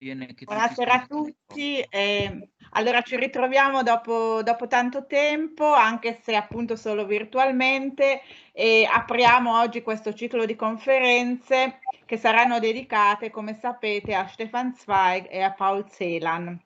Bene, che tutti Buonasera a siano tutti. Allora ci ritroviamo dopo tanto tempo, anche se appunto solo virtualmente, e apriamo oggi questo ciclo di conferenze che saranno dedicate, come sapete, a Stefan Zweig e a Paul Celan.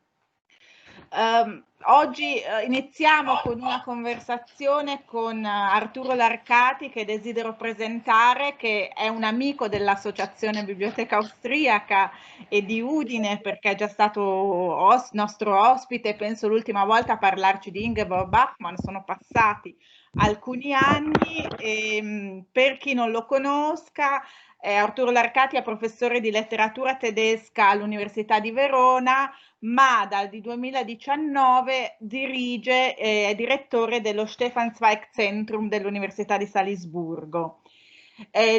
Oggi iniziamo con una conversazione con Arturo Larcati, che desidero presentare, che è un amico dell'Associazione Biblioteca Austriaca e di Udine, perché è già stato nostro ospite, penso l'ultima volta a parlarci di Ingeborg Bachmann. Sono passati alcuni anni e per chi non lo conosca, Arturo Larcati è professore di letteratura tedesca all'Università di Verona, ma dal 2019 dirige e è direttore dello Stefan Zweig Zentrum dell'Università di Salisburgo.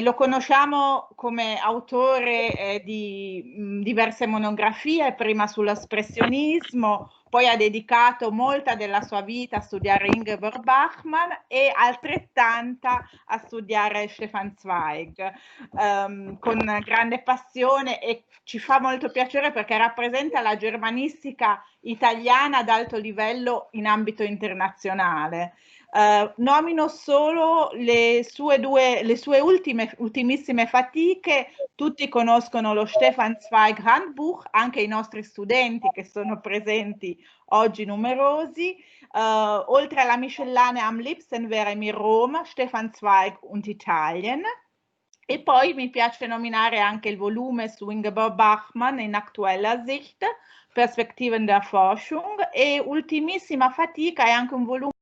Lo conosciamo come autore di diverse monografie, prima sull'espressionismo, poi ha dedicato molta della sua vita a studiare Ingeborg Bachmann e altrettanta a studiare Stefan Zweig, con grande passione, e ci fa molto piacere perché rappresenta la germanistica italiana ad alto livello in ambito internazionale. Nomino solo le sue ultimissime fatiche. Tutti conoscono lo Stefan Zweig Handbuch, anche i nostri studenti che sono presenti oggi numerosi. Oltre alla miscellanea Am liebsten wäre mir Rom, Stefan Zweig und Italien. E poi mi piace nominare anche il volume su Ingeborg Bachmann in aktueller Sicht, Perspektiven der Forschung, e ultimissima fatica è anche un volume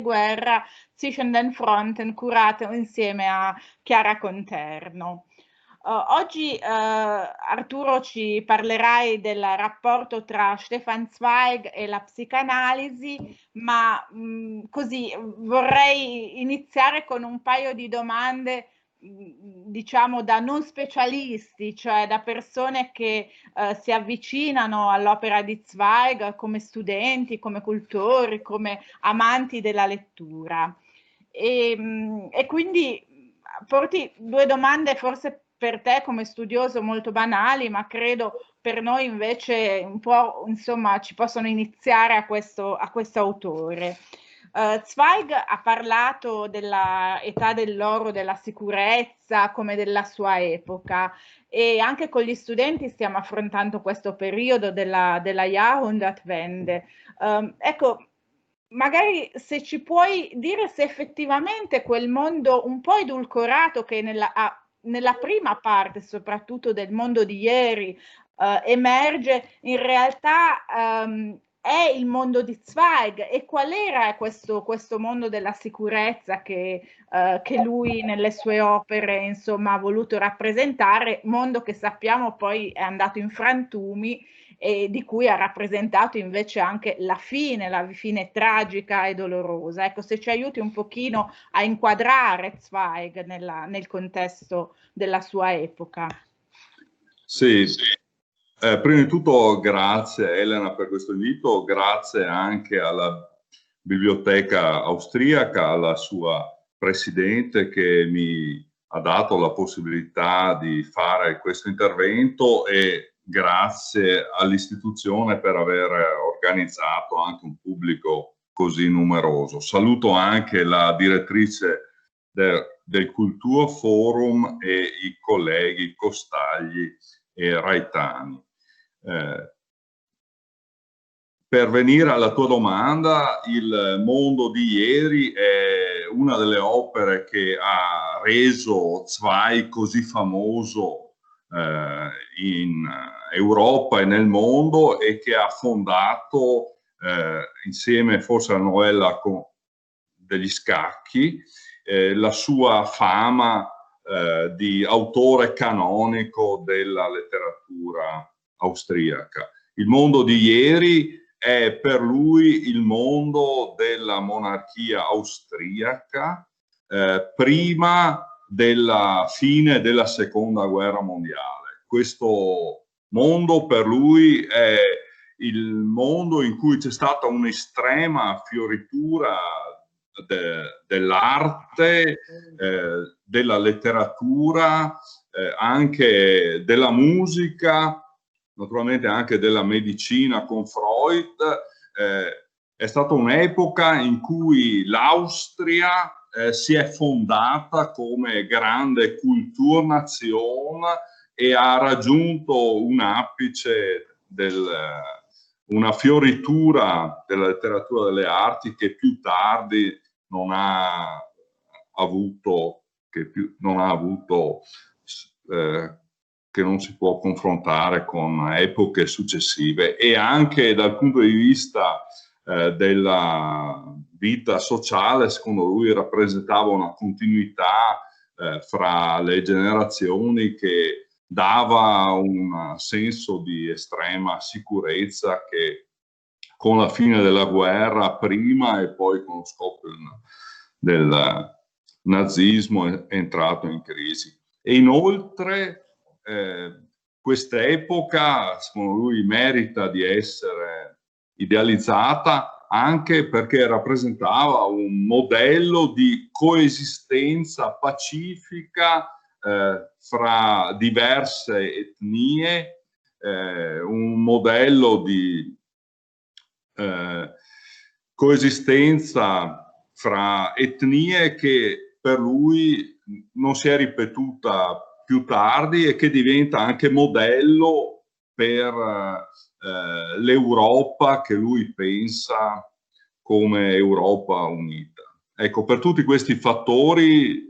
guerra zwischen den Fronten, curato insieme a Chiara Conterno. Oggi Arturo ci parlerai del rapporto tra Stefan Zweig e la psicanalisi, ma così vorrei iniziare con un paio di domande, diciamo da non specialisti, cioè da persone che si avvicinano all'opera di Zweig come studenti, come cultori, come amanti della lettura. E quindi porti due domande forse per te come studioso molto banali, ma credo per noi invece un po', insomma, ci possono iniziare a questo autore. Zweig ha parlato della età dell'oro della sicurezza come della sua epoca, e anche con gli studenti stiamo affrontando questo periodo della Jahrhundertwende. Ecco, magari se ci puoi dire se effettivamente quel mondo un po' edulcorato che nella prima parte soprattutto del mondo di ieri emerge, in realtà è il mondo di Zweig, e qual era questo mondo della sicurezza che lui nelle sue opere insomma ha voluto rappresentare, mondo che sappiamo poi è andato in frantumi e di cui ha rappresentato invece anche la fine tragica e dolorosa. Ecco, se ci aiuti un pochino a inquadrare Zweig nel contesto della sua epoca. Sì, prima di tutto grazie Elena per questo invito, grazie anche alla Biblioteca Austriaca, alla sua presidente che mi ha dato la possibilità di fare questo intervento, e grazie all'istituzione per aver organizzato anche un pubblico così numeroso. Saluto anche la direttrice del Kulturforum e i colleghi Costagli e Raitani. Per venire alla tua domanda, Il mondo di ieri è una delle opere che ha reso Zweig così famoso in Europa e nel mondo, e che ha fondato insieme forse alla novella degli scacchi la sua fama di autore canonico della letteratura austriaca. Il mondo di ieri è per lui il mondo della monarchia austriaca prima della fine della seconda guerra mondiale. Questo mondo per lui è il mondo in cui c'è stata un'estrema fioritura dell'arte, della letteratura, anche della musica, naturalmente anche della medicina con Freud. È stata un'epoca in cui l'Austria si è fondata come grande culturnazione e ha raggiunto un apice, una fioritura della letteratura delle arti che più tardi non ha avuto, che non si può confrontare con epoche successive, e anche dal punto di vista della vita sociale, secondo lui rappresentava una continuità fra le generazioni che dava un senso di estrema sicurezza che con la fine della guerra prima e poi con lo scoppio del nazismo è entrato in crisi. E inoltre quest'epoca, secondo lui, merita di essere idealizzata anche perché rappresentava un modello di coesistenza pacifica fra diverse etnie, un modello di coesistenza fra etnie che per lui non si è ripetuta più tardi e che diventa anche modello per l'Europa che lui pensa come Europa unita. Ecco, per tutti questi fattori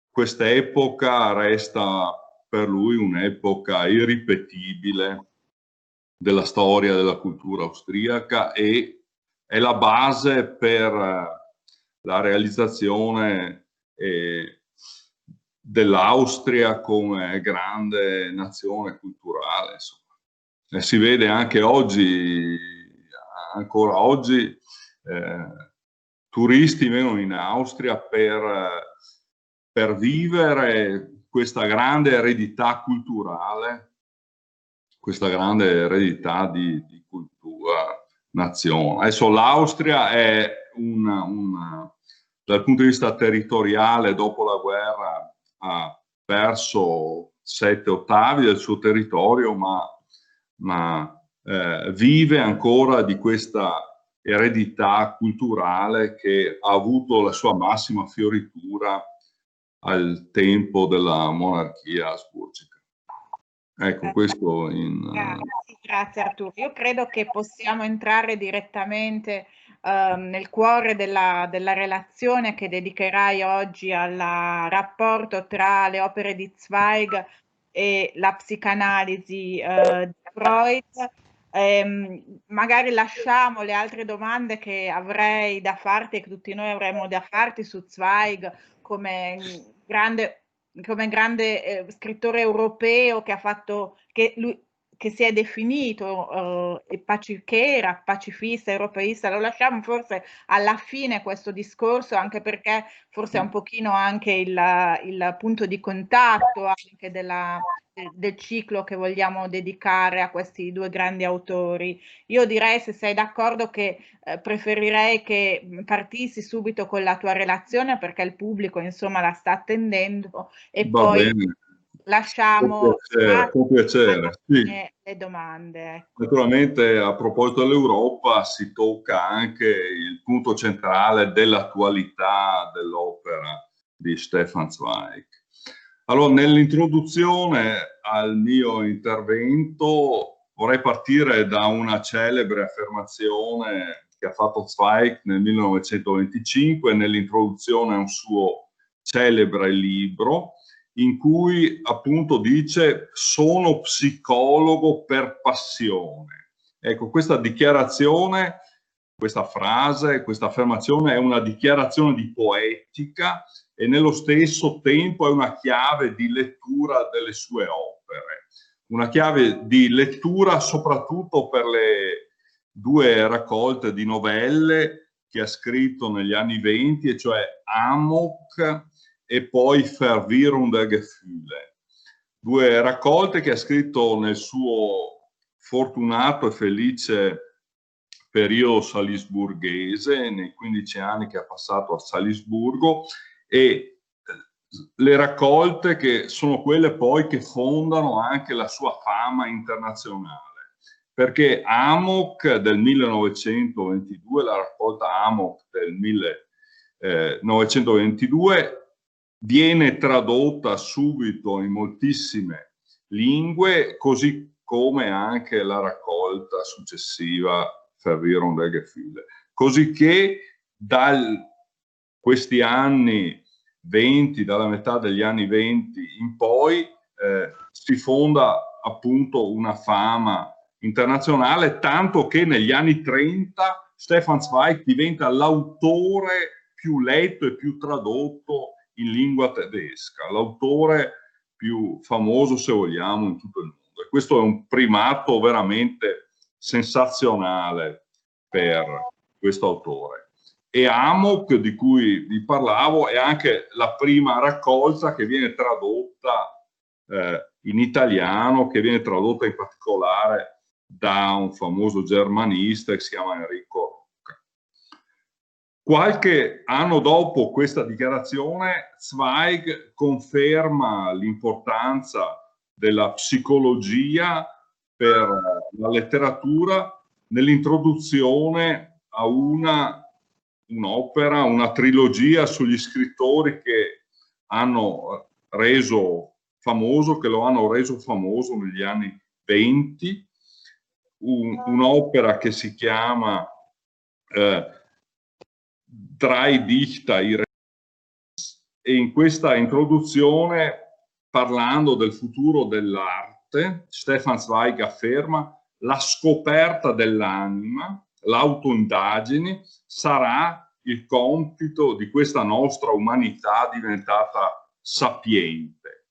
questa epoca resta per lui un'epoca irripetibile della storia della cultura austriaca e è la base per la realizzazione dell'Austria come grande nazione culturale. Insomma. Si vede anche oggi, ancora oggi, turisti vengono in Austria per vivere questa grande eredità culturale, questa grande eredità di cultura nazione. Adesso l'Austria è dal punto di vista territoriale, dopo la guerra ha perso 7/8 del suo territorio, ma vive ancora di questa eredità culturale che ha avuto la sua massima fioritura al tempo della monarchia asburgica. Ecco, questo Grazie Arturo. Io credo che possiamo entrare direttamente nel cuore della relazione che dedicherai oggi al rapporto tra le opere di Zweig e la psicanalisi di Freud. Magari lasciamo le altre domande che avrei da farti e che tutti noi avremmo da farti su Zweig come grande scrittore europeo che ha fatto, che si è definito che era pacifista, europeista. Lo lasciamo forse alla fine questo discorso, anche perché forse è un pochino anche il punto di contatto anche del ciclo che vogliamo dedicare a questi due grandi autori. Io direi, se sei d'accordo, che preferirei che partissi subito con la tua relazione, perché il pubblico insomma la sta attendendo, e va poi bene. lasciamo con piacere, sì. le domande. Ecco. Naturalmente, a proposito dell'Europa, si tocca anche il punto centrale dell'attualità dell'opera di Stefan Zweig. Allora, nell'introduzione al mio intervento vorrei partire da una celebre affermazione che ha fatto Zweig nel 1925 nell'introduzione a un suo celebre libro, in cui appunto dice: sono psicologo per passione. Ecco, questa dichiarazione, questa frase, questa affermazione è una dichiarazione di poetica e nello stesso tempo è una chiave di lettura delle sue opere. Una chiave di lettura soprattutto per le due raccolte di novelle che ha scritto negli anni '20, e cioè Amok e poi Verwirrende Gefühle, due raccolte che ha scritto nel suo fortunato e felice periodo salisburghese, nei 15 anni che ha passato a Salisburgo, e le raccolte che sono quelle poi che fondano anche la sua fama internazionale, perché Amok del 1922, la raccolta Amok del 1922, viene tradotta subito in moltissime lingue, così come anche la raccolta successiva Verwirrung der Gefühle. Così che questi anni 20, dalla metà degli anni 20 in poi, si fonda appunto una fama internazionale, tanto che negli anni 30 Stefan Zweig diventa l'autore più letto e più tradotto in lingua tedesca, l'autore più famoso, se vogliamo, in tutto il mondo. E questo è un primato veramente sensazionale per questo autore. E Amok, di cui vi parlavo, è anche la prima raccolta che viene tradotta in italiano, che viene tradotta in particolare da un famoso germanista che si chiama Enrico Rocca. Qualche anno dopo questa dichiarazione, Zweig conferma l'importanza della psicologia per la letteratura nell'introduzione a un'opera, una trilogia sugli scrittori che hanno reso famoso, che lo hanno reso famoso negli anni 20, un'opera che si chiama Drei Dichter ihre, e in questa introduzione, parlando del futuro dell'arte, Stefan Zweig afferma: la scoperta dell'anima, l'autoindagine, sarà il compito di questa nostra umanità diventata sapiente.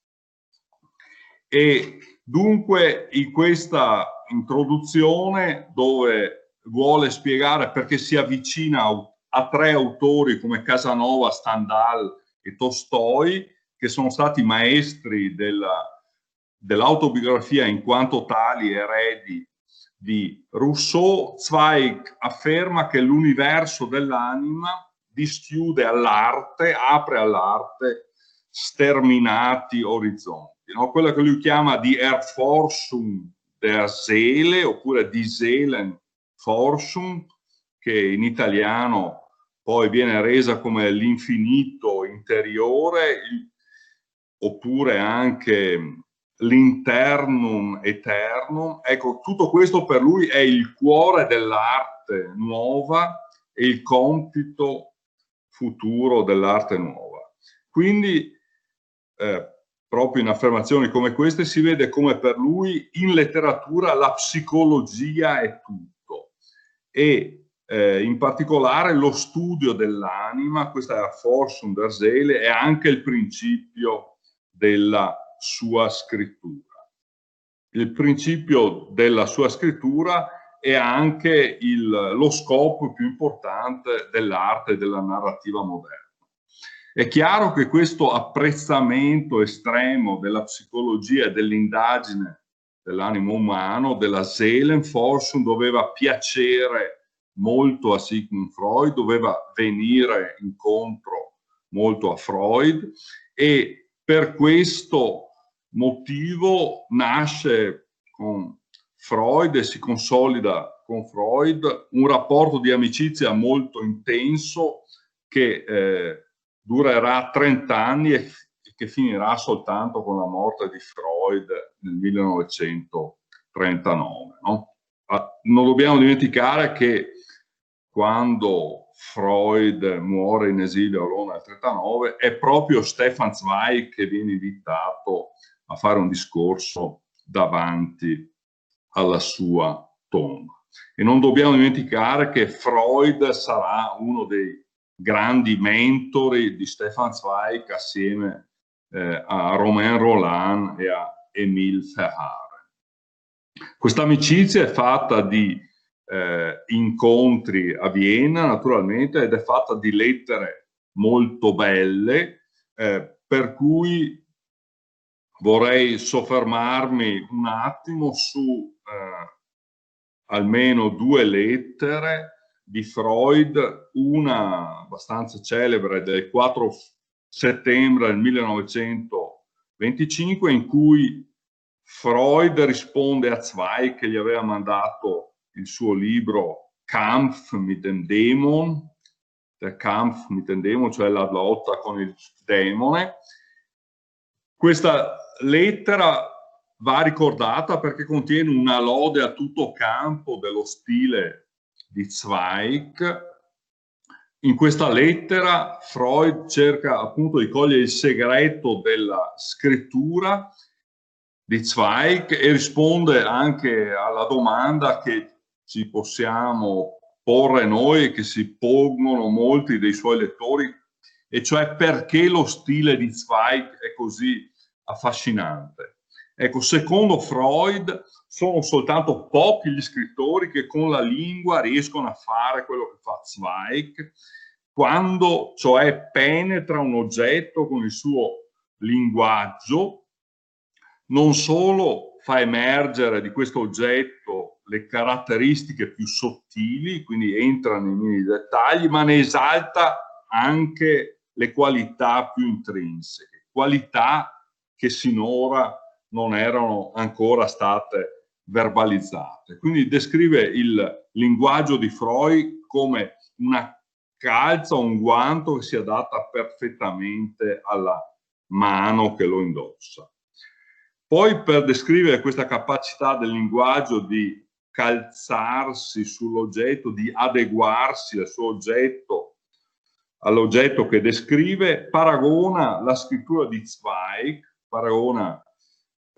E dunque in questa introduzione, dove vuole spiegare perché si avvicina a tre autori come Casanova, Stendhal e Tolstoi, che sono stati maestri dell'autobiografia in quanto tali eredi di Rousseau, Zweig afferma che l'universo dell'anima dischiude all'arte, apre all'arte sterminati orizzonti, no? Quello che lui chiama di Erforschung der Seele, oppure di Seelenforschung, che in italiano poi viene resa come l'infinito interiore, oppure anche l'internum eternum. Ecco, tutto questo per lui è il cuore dell'arte nuova e il compito futuro dell'arte nuova. Quindi, proprio in affermazioni come queste si vede come per lui in letteratura la psicologia è tutto, e in particolare lo studio dell'anima, questa è la Forschung der Seele, è anche il principio della sua scrittura. Il principio della sua scrittura è anche lo scopo più importante dell'arte e della narrativa moderna. È chiaro che questo apprezzamento estremo della psicologia e dell'indagine dell'animo umano, della Seelenforschung, doveva piacere molto a Sigmund Freud, doveva venire incontro molto a Freud, e per questo motivo nasce con Freud e si consolida con Freud un rapporto di amicizia molto intenso che durerà 30 anni e che finirà soltanto con la morte di Freud nel 1939. No? Non dobbiamo dimenticare che quando Freud muore in esilio a Roma nel 1939 è proprio Stefan Zweig che viene invitato a fare un discorso davanti alla sua tomba. E non dobbiamo dimenticare che Freud sarà uno dei grandi mentori di Stefan Zweig assieme a Romain Rolland e a Émile Verhaeren. Questa amicizia è fatta di incontri a Vienna, naturalmente, ed è fatta di lettere molto belle, per cui vorrei soffermarmi un attimo su almeno due lettere di Freud, una abbastanza celebre del 4 settembre del 1925, in cui Freud risponde a Zweig, che gli aveva mandato il suo libro Kampf mit dem Dämon, der Kampf mit dem Dämon, cioè la lotta con il demone. Questa lettera va ricordata perché contiene una lode a tutto campo dello stile di Zweig. In questa lettera Freud cerca appunto di cogliere il segreto della scrittura di Zweig e risponde anche alla domanda che ci possiamo porre noi e che si pongono molti dei suoi lettori, e cioè perché lo stile di Zweig è così affascinante. Ecco, secondo Freud sono soltanto pochi gli scrittori che con la lingua riescono a fare quello che fa Zweig, quando cioè penetra un oggetto con il suo linguaggio, non solo fa emergere di questo oggetto le caratteristiche più sottili, quindi entra nei minimi dettagli, ma ne esalta anche le qualità più intrinseche, qualità che sinora non erano ancora state verbalizzate. Quindi descrive il linguaggio di Freud come una calza, un guanto che si adatta perfettamente alla mano che lo indossa. Poi, per descrivere questa capacità del linguaggio di calzarsi sull'oggetto, di adeguarsi al suo oggetto, all'oggetto che descrive, paragona la scrittura di Zweig, paragona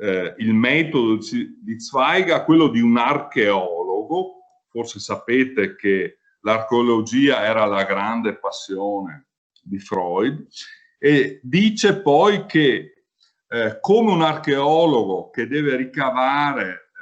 il metodo di Zweig a quello di un archeologo. Forse sapete che l'archeologia era la grande passione di Freud, e dice poi che come un archeologo che deve ricavare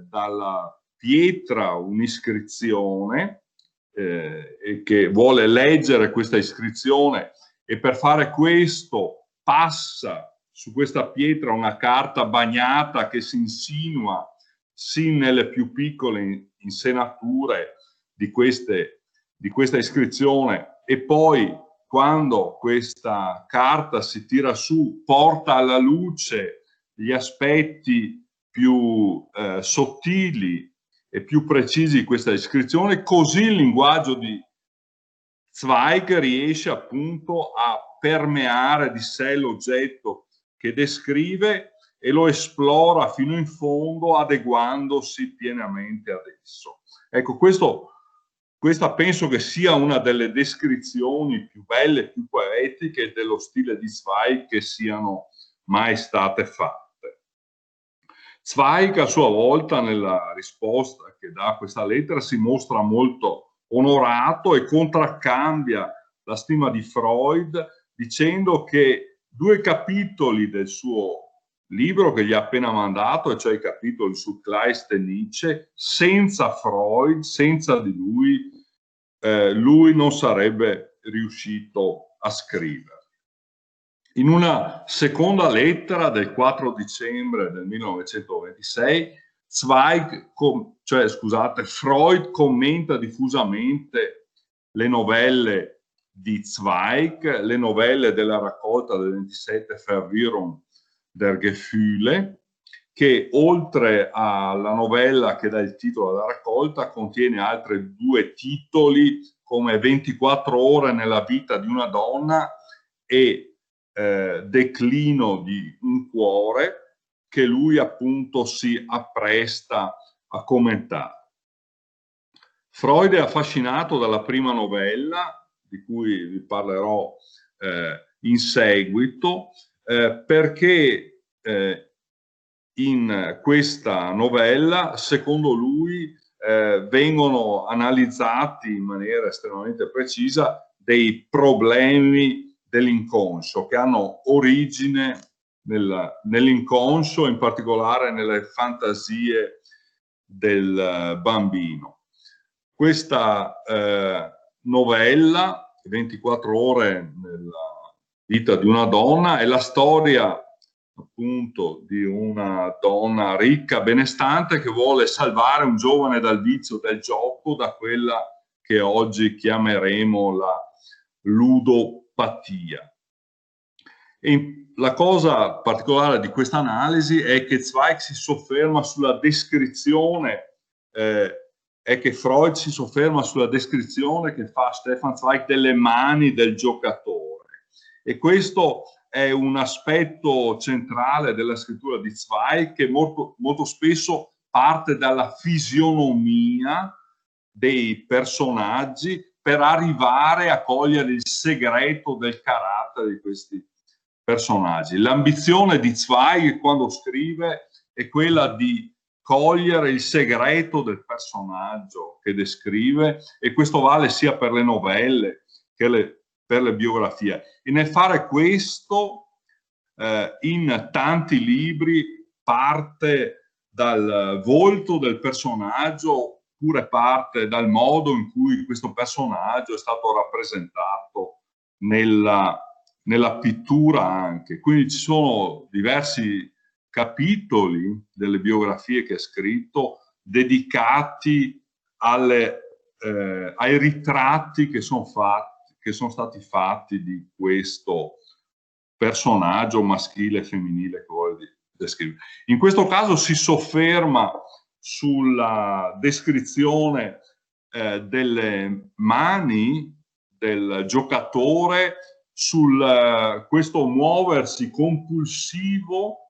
dalla pietra un'iscrizione e che vuole leggere questa iscrizione, e per fare questo passa su questa pietra una carta bagnata che si insinua sin nelle più piccole insenature di questa iscrizione, e poi quando questa carta si tira su porta alla luce gli aspetti più sottili e più precisi di questa iscrizione, così il linguaggio di Zweig riesce appunto a permeare di sé l'oggetto che descrive e lo esplora fino in fondo, adeguandosi pienamente ad esso. Ecco, questa penso che sia una delle descrizioni più belle, più poetiche dello stile di Zweig che siano mai state fatte. Zweig a sua volta, nella risposta che dà a questa lettera, si mostra molto onorato e contraccambia la stima di Freud dicendo che 2 capitoli del suo libro che gli ha appena mandato, e cioè i capitoli su Kleist e Nietzsche, senza Freud, senza di lui non sarebbe riuscito a scrivere. In una seconda lettera del 4 dicembre del 1926, Freud commenta diffusamente le novelle di Zweig, le novelle della raccolta del 27 Verwirrung der Gefühle, che oltre alla novella che dà il titolo alla raccolta contiene altri 2 titoli come 24 ore nella vita di una donna e Declino di un cuore, che lui appunto si appresta a commentare. Freud è affascinato dalla prima novella, di cui vi parlerò in seguito, perché in questa novella, secondo lui, vengono analizzati in maniera estremamente precisa dei problemi dell'inconscio, che hanno origine nell'inconscio, in particolare nelle fantasie del bambino. Questa novella, 24 ore nella vita di una donna, è la storia appunto di una donna ricca, benestante, che vuole salvare un giovane dal vizio del gioco, da quella che oggi chiameremo la ludopatia. E la cosa particolare di questa analisi è che Zweig si sofferma sulla descrizione, è che Freud si sofferma sulla descrizione che fa Stefan Zweig delle mani del giocatore. E questo è un aspetto centrale della scrittura di Zweig, che molto spesso parte dalla fisionomia dei personaggi per arrivare a cogliere il segreto del carattere di questi personaggi. L'ambizione di Zweig quando scrive è quella di cogliere il segreto del personaggio che descrive, e questo vale sia per le novelle che per le biografie. E nel fare questo, in tanti libri parte dal volto del personaggio, oppure parte dal modo in cui questo personaggio è stato rappresentato nella pittura anche. Quindi ci sono diversi capitoli delle biografie che ha scritto dedicati ai ritratti che sono stati fatti di questo personaggio maschile e femminile che vuole descrivere. In questo caso si sofferma sulla descrizione delle mani del giocatore, questo muoversi compulsivo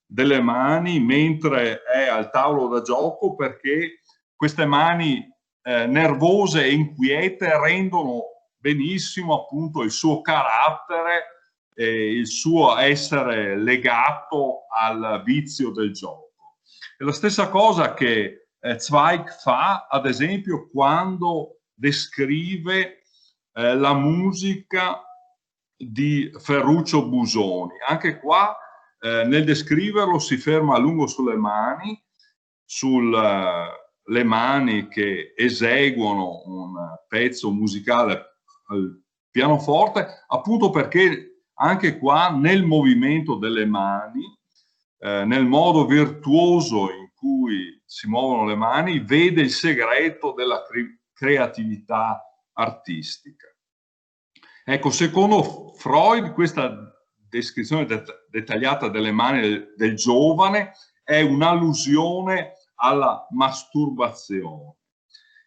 delle mani mentre è al tavolo da gioco, perché queste mani nervose e inquiete rendono benissimo appunto il suo carattere e il suo essere legato al vizio del gioco. È la stessa cosa che Zweig fa, ad esempio, quando descrive la musica di Ferruccio Busoni. Anche qua nel descriverlo si ferma a lungo sulle mani, sulle mani che eseguono un pezzo musicale al pianoforte, appunto perché anche qua nel movimento delle mani, nel modo virtuoso in cui si muovono le mani, vede il segreto della creatività artistica. Ecco, secondo Freud questa descrizione dettagliata delle mani del giovane è un'allusione alla masturbazione.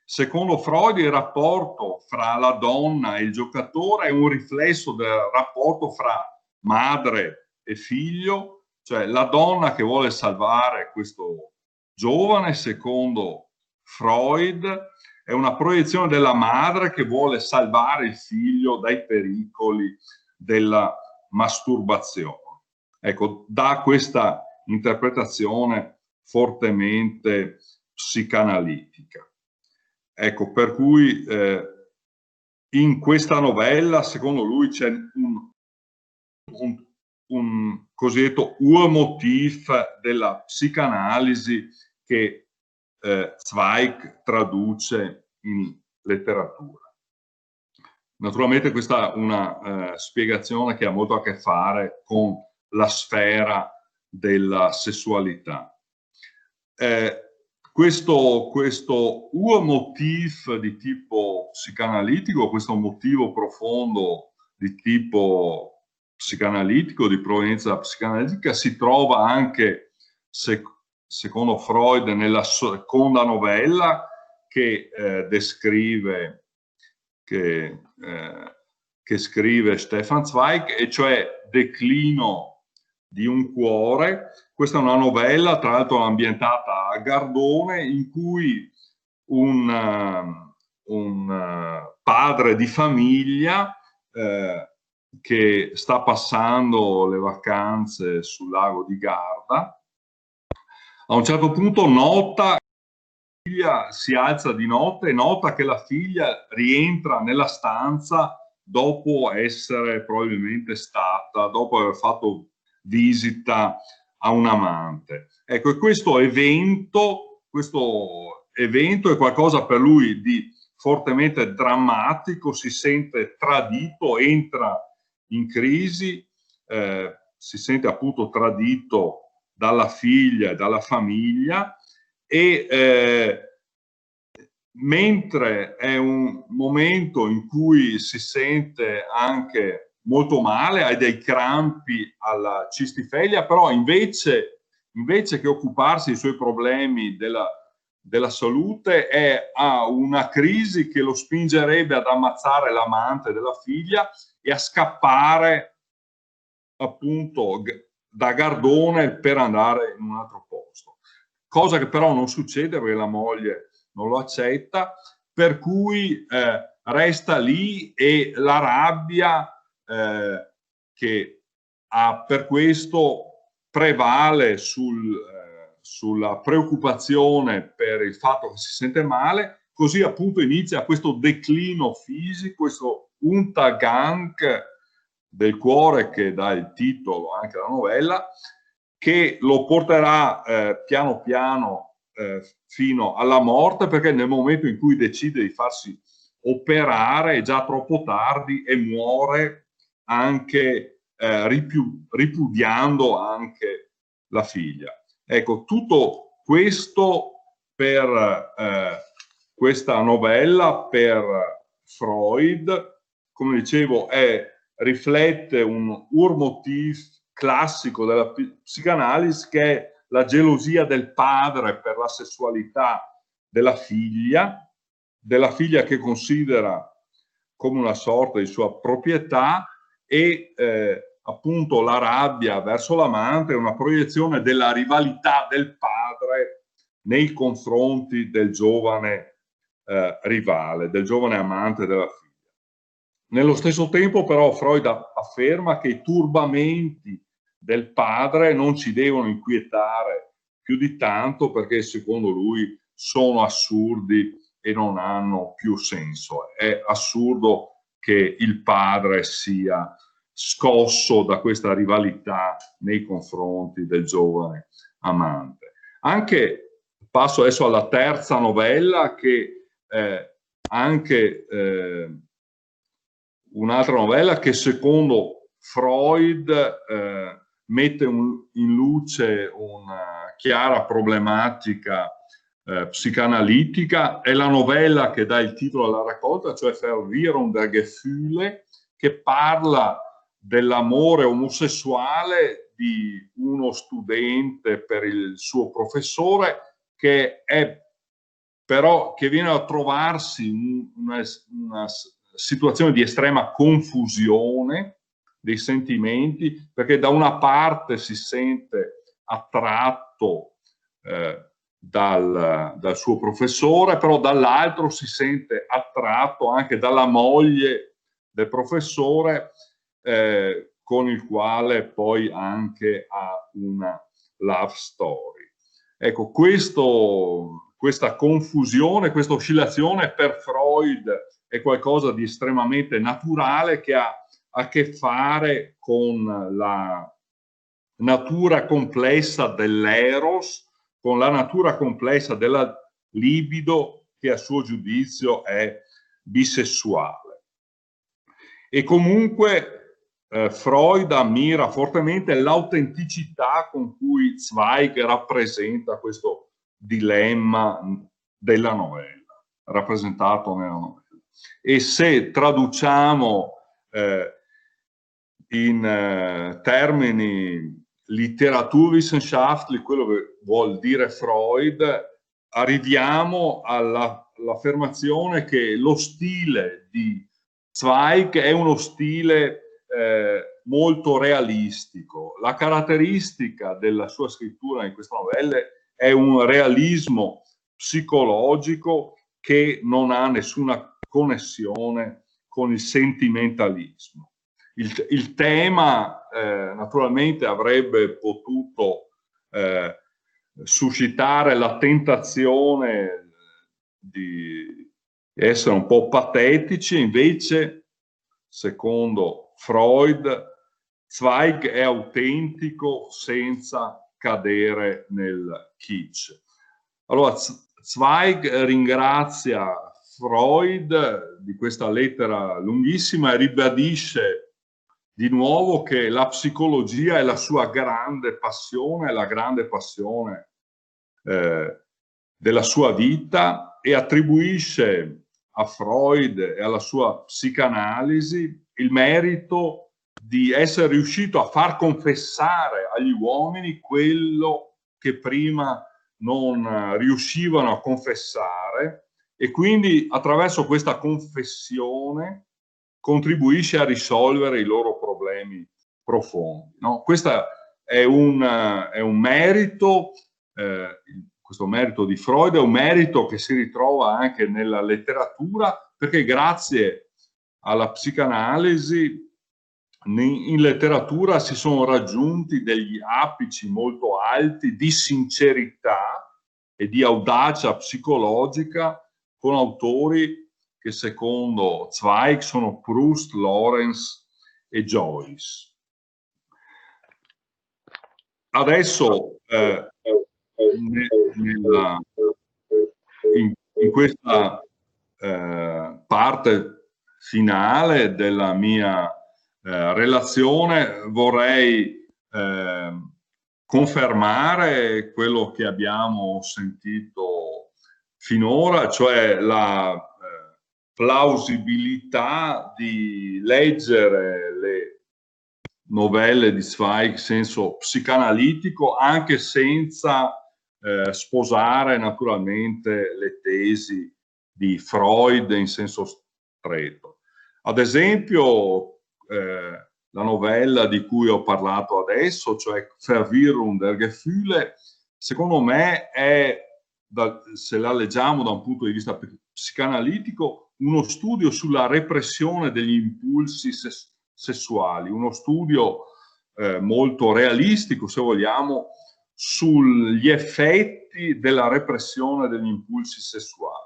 Secondo Freud il rapporto fra la donna e il giocatore è un riflesso del rapporto fra madre e figlio, cioè la donna che vuole salvare questo giovane, secondo Freud, è una proiezione della madre che vuole salvare il figlio dai pericoli della masturbazione. Ecco, da questa interpretazione fortemente psicanalitica. Ecco, per cui in questa novella, secondo lui, c'è un cosiddetto Urmotiv della psicanalisi che Zweig traduce in letteratura. Naturalmente questa è una spiegazione che ha molto a che fare con la sfera della sessualità. Questo Urmotiv di tipo psicanalitico, questo motivo profondo di tipo psicanalitico, di provenienza psicanalitica, si trova anche, secondo Freud, nella seconda novella che scrive Stefan Zweig, e cioè Declino di un cuore. Questa è una novella, tra l'altro ambientata a Gardone, in cui un padre di famiglia che sta passando le vacanze sul lago di Garda, a un certo punto nota, figlia si alza di notte e nota che la figlia rientra nella stanza dopo essere probabilmente dopo aver fatto visita a un amante. Ecco, e questo evento è qualcosa per lui di fortemente drammatico, si sente tradito, entra in crisi, si sente appunto tradito dalla figlia e dalla famiglia, e mentre è un momento in cui si sente anche molto male, ha dei crampi alla cistifeglia, però invece che occuparsi dei suoi problemi della salute ha una crisi che lo spingerebbe ad ammazzare l'amante della figlia e a scappare appunto da Gardone per andare in un altro posto, cosa che però non succede perché la moglie non lo accetta, per cui resta lì e la rabbia che ha per questo prevale sulla preoccupazione per il fatto che si sente male, così appunto inizia questo declino fisico, questo Untergang del cuore che dà il titolo anche alla novella, che lo porterà piano piano fino alla morte, perché nel momento in cui decide di farsi operare è già troppo tardi e muore anche ripudiando anche la figlia. Ecco, tutto questo per questa novella, per Freud, come dicevo, riflette un Urmotiv classico della psicanalisi, che è la gelosia del padre per la sessualità della figlia che considera come una sorta di sua proprietà, e appunto la rabbia verso l'amante è una proiezione della rivalità del padre nei confronti del giovane rivale, del giovane amante della figlia. Nello stesso tempo però Freud afferma che i turbamenti del padre non ci devono inquietare più di tanto, perché secondo lui sono assurdi e non hanno più senso. È assurdo che il padre sia scosso da questa rivalità nei confronti del giovane amante. Anche, passo adesso alla terza novella, che anche un'altra novella che secondo Freud mette in luce una chiara problematica psicanalitica. È la novella che dà il titolo alla raccolta, cioè Verwirrung der Gefühle, che parla dell'amore omosessuale di uno studente per il suo professore, che viene a trovarsi in una situazione di estrema confusione dei sentimenti, perché da una parte si sente attratto dal suo professore, però dall'altro si sente attratto anche dalla moglie del professore, con il quale poi anche ha una love story. Ecco, questa confusione, questa oscillazione per Freud è qualcosa di estremamente naturale, che ha a che fare con la natura complessa dell'eros, con la natura complessa della libido, che a suo giudizio è bisessuale. E comunque Freud ammira fortemente l'autenticità con cui Zweig rappresenta questo dilemma della novella, rappresentato nella novella. E se traduciamo in termini literaturwissenschaftlich quello che vuol dire Freud, arriviamo all'affermazione che lo stile di Zweig è uno stile molto realistico. La caratteristica della sua scrittura in queste novelle è un realismo psicologico che non ha nessuna connessione con il sentimentalismo. Il tema naturalmente avrebbe potuto suscitare la tentazione di essere un po' patetici, invece secondo Freud Zweig è autentico senza cadere nel kitsch. Allora Zweig ringrazia Freud di questa lettera lunghissima e ribadisce di nuovo che la psicologia è la sua grande passione, la grande passione della sua vita, e attribuisce a Freud e alla sua psicanalisi il merito di essere riuscito a far confessare agli uomini quello che prima non riuscivano a confessare, e quindi attraverso questa confessione contribuisce a risolvere i loro problemi profondi, no? Questo è un merito, questo merito di Freud è un merito che si ritrova anche nella letteratura, perché grazie alla psicanalisi in letteratura si sono raggiunti degli apici molto alti di sincerità e di audacia psicologica con autori che secondo Zweig sono Proust, Lawrence e Joyce. Adesso in questa parte finale della mia relazione vorrei confermare quello che abbiamo sentito finora, cioè la plausibilità di leggere le novelle di Zweig in senso psicanalitico, anche senza sposare naturalmente le tesi di Freud in senso stretto. Ad esempio, la novella di cui ho parlato adesso, cioè Verwirrung der Gefühle, secondo me è, se la leggiamo da un punto di vista psicanalitico, uno studio sulla repressione degli impulsi sessuali, uno studio molto realistico, se vogliamo, sugli effetti della repressione degli impulsi sessuali.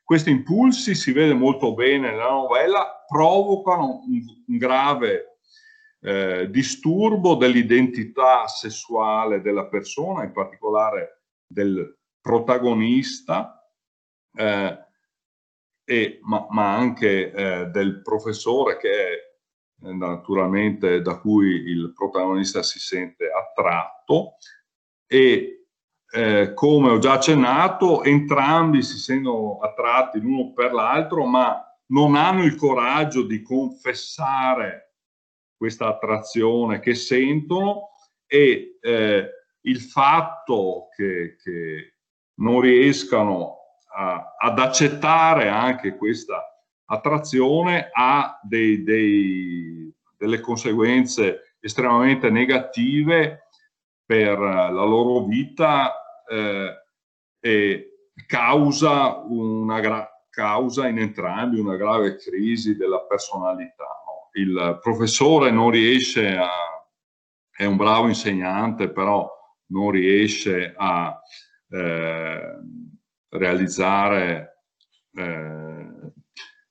Questi impulsi, si vede molto bene nella novella, provocano un grave disturbo dell'identità sessuale della persona, in particolare del protagonista, ma anche del professore, che è naturalmente da cui il protagonista si sente attratto, e come ho già accennato, entrambi si sentono attratti l'uno per l'altro, ma non hanno il coraggio di confessare questa attrazione che sentono, e il fatto che non riescano ad accettare anche questa attrazione ha delle conseguenze estremamente negative per la loro vita, e causa in entrambi una grave crisi della personalità, no? Il professore non riesce è un bravo insegnante, però non riesce a realizzare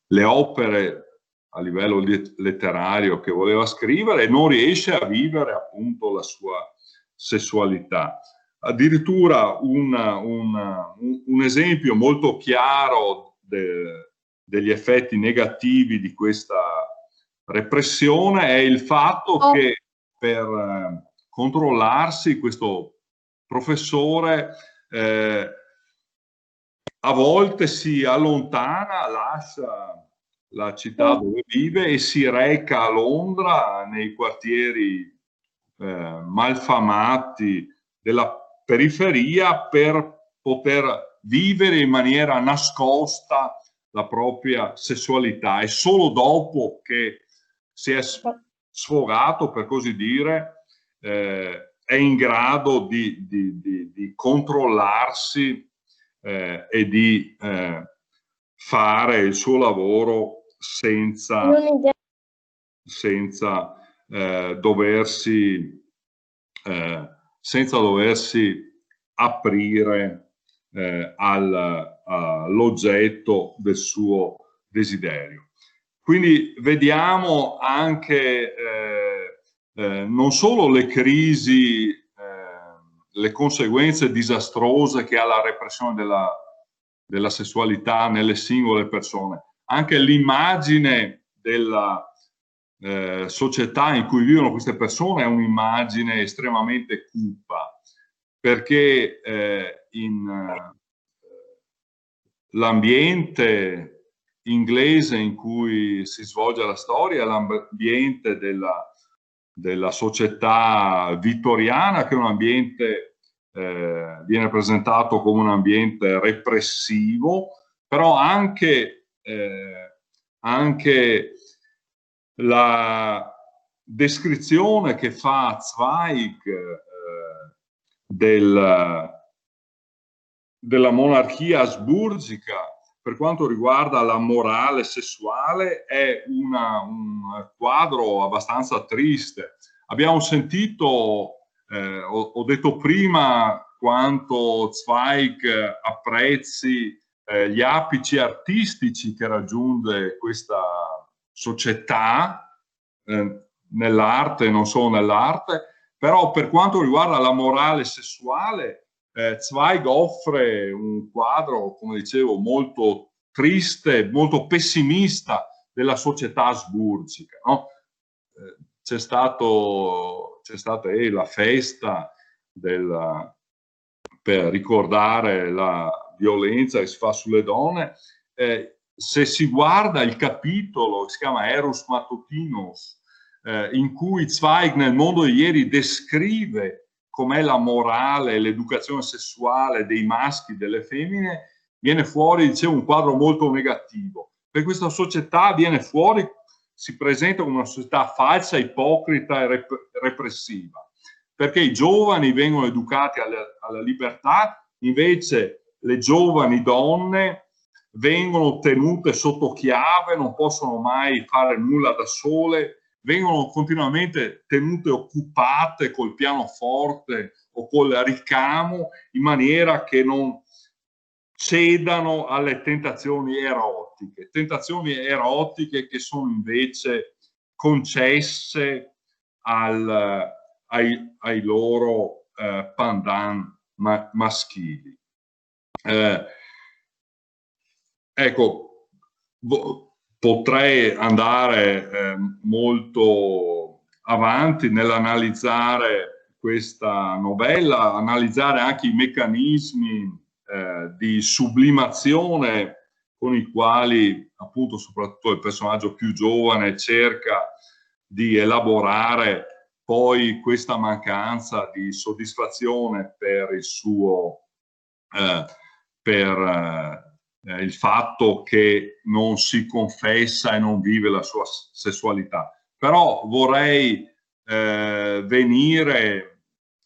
le opere a livello letterario che voleva scrivere, e non riesce a vivere appunto la sua sessualità. Addirittura un esempio molto chiaro degli effetti negativi di questa repressione è il fatto che per controllarsi questo professore a volte si allontana, lascia la città dove vive e si reca a Londra, nei quartieri malfamati della periferia, per poter vivere in maniera nascosta la propria sessualità, e solo dopo che si è sfogato, per così dire, è in grado di controllarsi e di fare il suo lavoro senza doversi aprire all'oggetto del suo desiderio. Quindi vediamo anche non solo le crisi, le conseguenze disastrose che ha la repressione della sessualità nelle singole persone, anche l'immagine della società in cui vivono queste persone è un'immagine estremamente cupa, perché l'ambiente inglese in cui si svolge la storia è l'ambiente della della società vittoriana, che è un ambiente, viene presentato come un ambiente repressivo, però anche la descrizione che fa Zweig della monarchia asburgica per quanto riguarda la morale sessuale è un quadro abbastanza triste. Abbiamo sentito, ho detto prima quanto Zweig apprezzi gli apici artistici che raggiunge questa società nell'arte, non solo nell'arte, però per quanto riguarda la morale sessuale Zweig offre un quadro, come dicevo, molto triste, molto pessimista della società asburgica, no? C'è stata la festa per ricordare la violenza che si fa sulle donne. Se si guarda il capitolo che si chiama Eros Matutinos, in cui Zweig nel mondo di ieri descrive com'è la morale, l'educazione sessuale dei maschi e delle femmine, viene fuori, dicevo, un quadro molto negativo. Per questa società viene fuori, si presenta come una società falsa, ipocrita e repressiva, perché i giovani vengono educati alla libertà, invece le giovani donne vengono tenute sotto chiave, non possono mai fare nulla da sole, vengono continuamente tenute occupate col pianoforte o col ricamo in maniera che non cedano alle tentazioni erotiche che sono invece concesse ai loro pandan maschili. Ecco, potrei andare molto avanti nell'analizzare questa novella, analizzare anche i meccanismi di sublimazione con i quali appunto soprattutto il personaggio più giovane cerca di elaborare poi questa mancanza di soddisfazione per il suo il fatto che non si confessa e non vive la sua sessualità. Però vorrei venire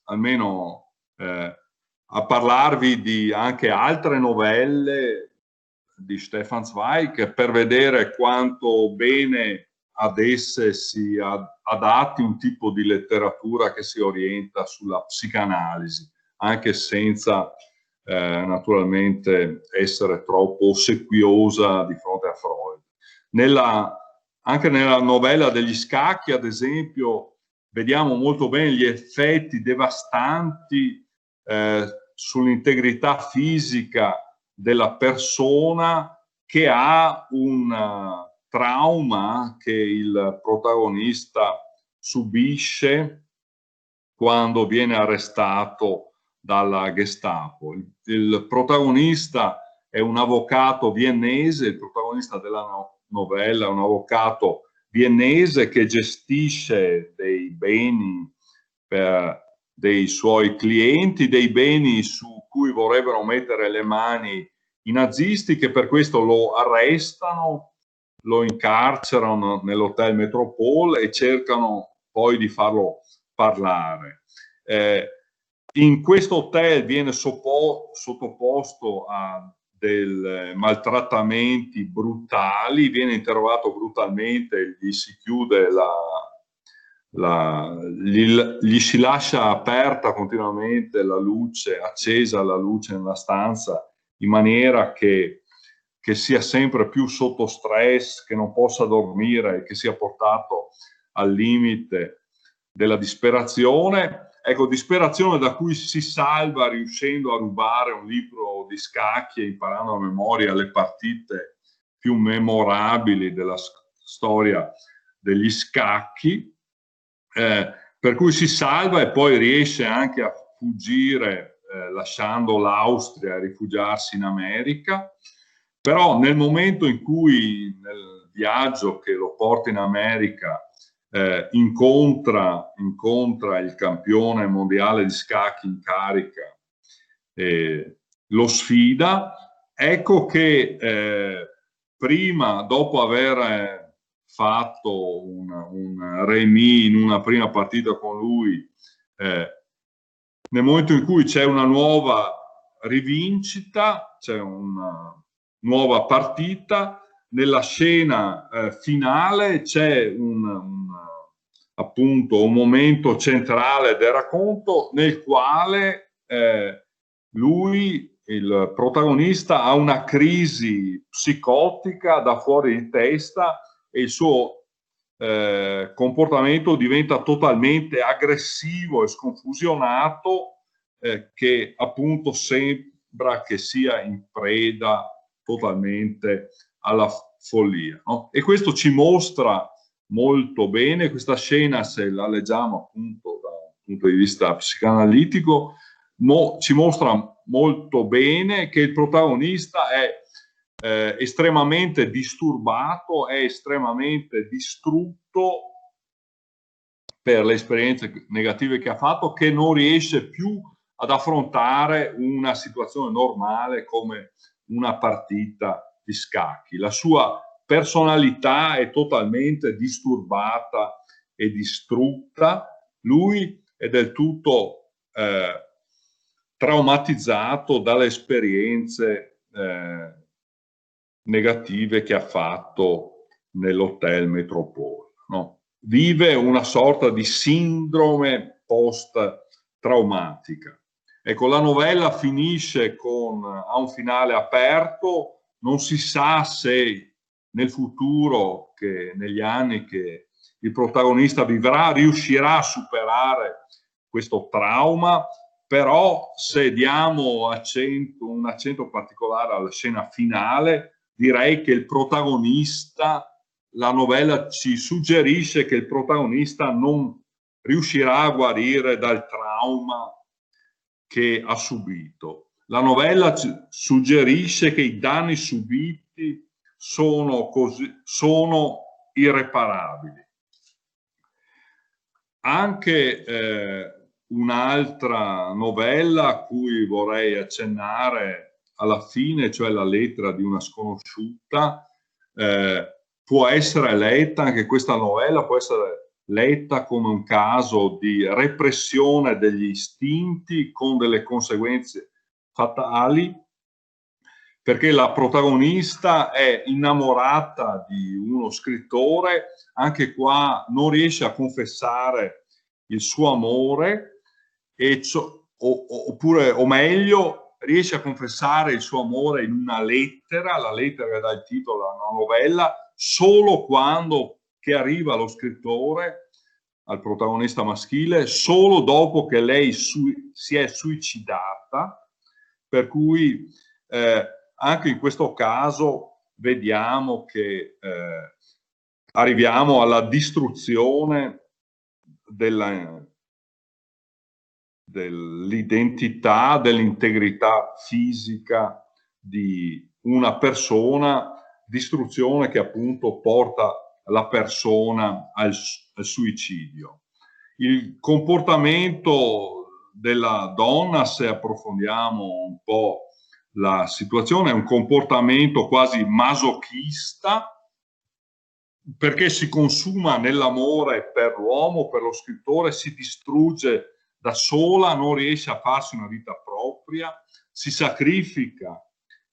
almeno a parlarvi di anche altre novelle di Stefan Zweig per vedere quanto bene ad esse si adatti un tipo di letteratura che si orienta sulla psicanalisi, anche senza naturalmente essere troppo ossequiosa di fronte a Freud. Anche nella novella degli scacchi, ad esempio, vediamo molto bene gli effetti devastanti sull'integrità fisica della persona che ha un trauma che il protagonista subisce quando viene arrestato dalla Gestapo. Il protagonista è un avvocato viennese, il protagonista della novella è un avvocato viennese che gestisce dei beni per dei suoi clienti, dei beni su cui vorrebbero mettere le mani i nazisti, che per questo lo arrestano, lo incarcerano nell'hotel Metropole e cercano poi di farlo parlare. In questo hotel viene sottoposto a dei maltrattamenti brutali, viene interrogato brutalmente, gli si chiude gli si lascia aperta continuamente la luce, accesa la luce nella stanza, in maniera che sia sempre più sotto stress, che non possa dormire, che sia portato al limite della disperazione. Ecco, disperazione da cui si salva riuscendo a rubare un libro di scacchi e imparando a memoria le partite più memorabili della storia degli scacchi, per cui si salva e poi riesce anche a fuggire lasciando l'Austria e rifugiarsi in America. Però nel momento in cui, nel viaggio che lo porta in America, incontra il campione mondiale di scacchi in carica, lo sfida. Ecco che prima, dopo aver fatto un remis in una prima partita con lui, nel momento in cui c'è una nuova rivincita, c'è una nuova partita, nella scena finale c'è appunto un momento centrale del racconto nel quale lui, il protagonista, ha una crisi psicotica da fuori di testa e il suo comportamento diventa totalmente aggressivo e sconfusionato, che appunto sembra che sia in preda totalmente alla follia, no? E questo ci mostra molto bene, questa scena, se la leggiamo appunto da un punto di vista psicanalitico, ci mostra molto bene che il protagonista è estremamente disturbato, è estremamente distrutto per le esperienze negative che ha fatto, che non riesce più ad affrontare una situazione normale come una partita di scacchi. La sua personalità è totalmente disturbata e distrutta, lui è del tutto traumatizzato dalle esperienze negative che ha fatto nell'Hotel Metropole, no? Vive una sorta di sindrome post-traumatica. Ecco, la novella finisce a un finale aperto, non si sa se nel futuro, negli anni che il protagonista vivrà, riuscirà a superare questo trauma, però se diamo un accento particolare alla scena finale, direi che il protagonista, la novella ci suggerisce che il protagonista non riuscirà a guarire dal trauma che ha subito. La novella ci suggerisce che i danni subiti sono irreparabili. Anche un'altra novella a cui vorrei accennare alla fine, cioè La lettera di una sconosciuta, può essere letta, anche questa novella può essere letta come un caso di repressione degli istinti con delle conseguenze fatali, perché la protagonista è innamorata di uno scrittore, anche qua non riesce a confessare il suo amore, o meglio, riesce a confessare il suo amore in una lettera, la lettera che dà il titolo alla novella, solo quando che arriva lo scrittore al protagonista maschile, solo dopo che lei si è suicidata, per cui anche in questo caso vediamo che arriviamo alla distruzione dell'identità, dell'integrità fisica di una persona, distruzione che appunto porta la persona al suicidio. Il comportamento della donna, se approfondiamo un po' la situazione, è un comportamento quasi masochista, perché si consuma nell'amore per l'uomo, per lo scrittore, si distrugge da sola, non riesce a farsi una vita propria, si sacrifica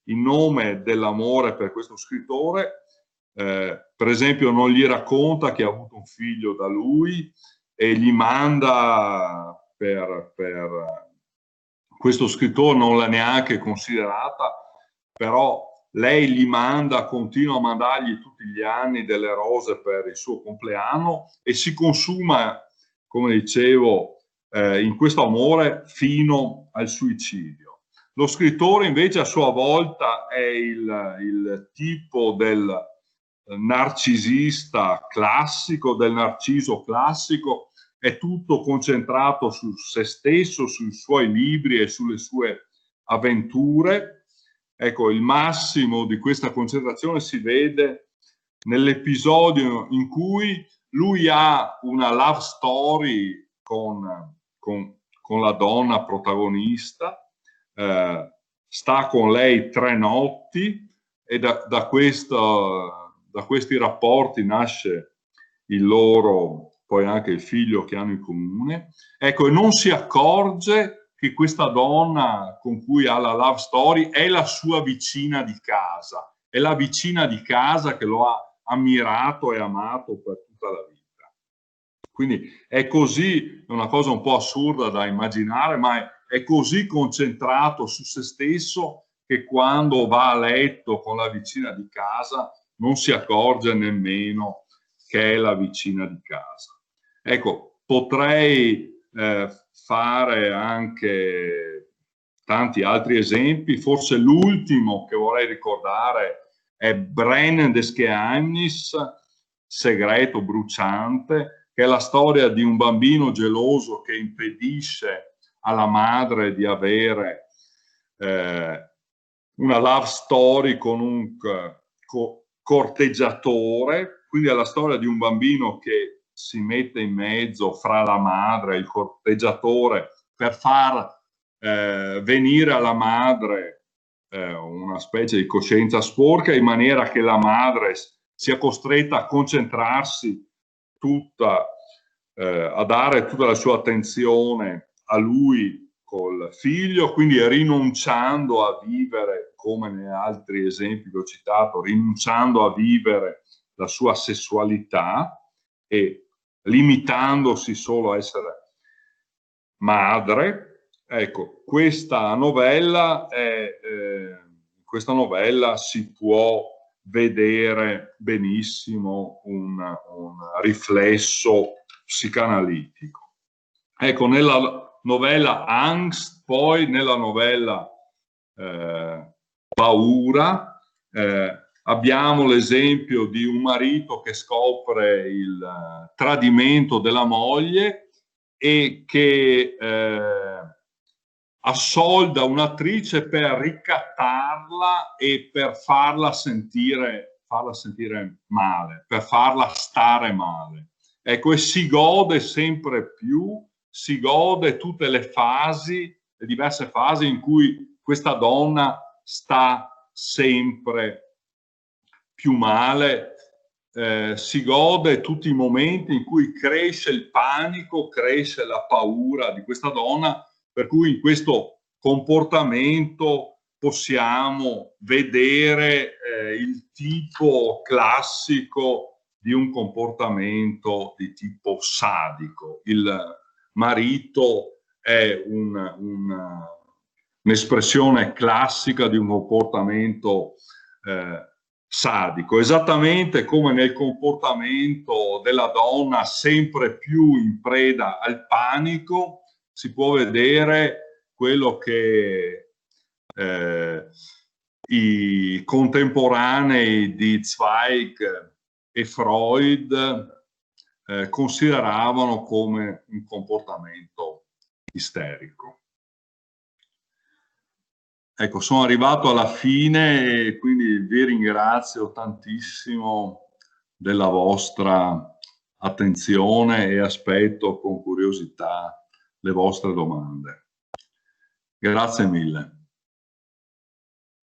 in nome dell'amore per questo scrittore, per esempio non gli racconta che ha avuto un figlio da lui e gli manda per questo scrittore, non l'ha neanche considerata, però lei gli continua a mandargli tutti gli anni delle rose per il suo compleanno e si consuma, come dicevo, in questo amore fino al suicidio. Lo scrittore invece a sua volta è il tipo del narcisista classico, del narciso classico, è tutto concentrato su se stesso, sui suoi libri e sulle sue avventure. Ecco, il massimo di questa concentrazione si vede nell'episodio in cui lui ha una love story con la donna protagonista, sta con lei 3 notti e da questi rapporti nasce il loro, poi anche il figlio che hanno in comune. Ecco, e non si accorge che questa donna con cui ha la love story è la sua vicina di casa, è la vicina di casa che lo ha ammirato e amato per tutta la vita. Quindi è così, è una cosa un po' assurda da immaginare, ma è così concentrato su se stesso che quando va a letto con la vicina di casa non si accorge nemmeno che è la vicina di casa. Ecco, potrei fare anche tanti altri esempi, forse l'ultimo che vorrei ricordare è Brennen des Geheimnis, segreto bruciante, che è la storia di un bambino geloso che impedisce alla madre di avere una love story con un corteggiatore, quindi è la storia di un bambino che si mette in mezzo fra la madre e il corteggiatore per far venire alla madre una specie di coscienza sporca, in maniera che la madre sia costretta a concentrarsi a dare tutta la sua attenzione a lui col figlio, quindi rinunciando a vivere, come negli altri esempi che ho citato, rinunciando a vivere la sua sessualità e limitandosi solo a essere madre. Ecco, questa novella si può vedere benissimo un riflesso psicanalitico. Ecco, nella novella Angst, poi nella novella Paura, abbiamo l'esempio di un marito che scopre il tradimento della moglie e che assolda un'attrice per ricattarla e per farla sentire male, per farla stare male. Ecco, e si gode sempre più, si gode tutte le diverse fasi in cui questa donna sta sempre più male, si gode tutti i momenti in cui cresce il panico, cresce la paura di questa donna, per cui in questo comportamento possiamo vedere il tipo classico di un comportamento di tipo sadico. Il marito è un'espressione classica di un comportamento sadico, esattamente come nel comportamento della donna sempre più in preda al panico. Si può vedere quello che i contemporanei di Zweig e Freud consideravano come un comportamento isterico. Ecco, sono arrivato alla fine e quindi vi ringrazio tantissimo della vostra attenzione e aspetto con curiosità le vostre domande. Grazie mille.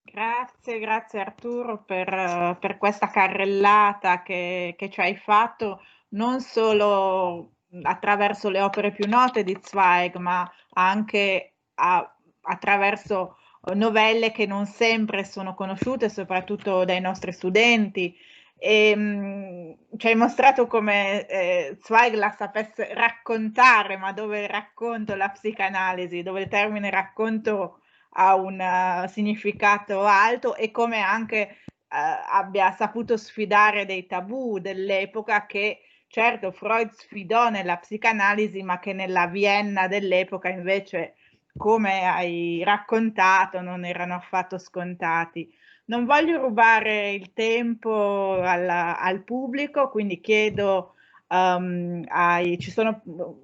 Grazie Arturo per questa carrellata che ci hai fatto, non solo attraverso le opere più note di Zweig, ma anche attraverso novelle che non sempre sono conosciute, soprattutto dai nostri studenti. Ci hai mostrato come Zweig la sapesse raccontare, ma dove il racconto, la psicanalisi, dove il termine racconto ha un significato alto, e come anche abbia saputo sfidare dei tabù dell'epoca che certo Freud sfidò nella psicanalisi, ma che nella Vienna dell'epoca invece, come hai raccontato, non erano affatto scontati. Non voglio rubare il tempo al pubblico, quindi chiedo ci sono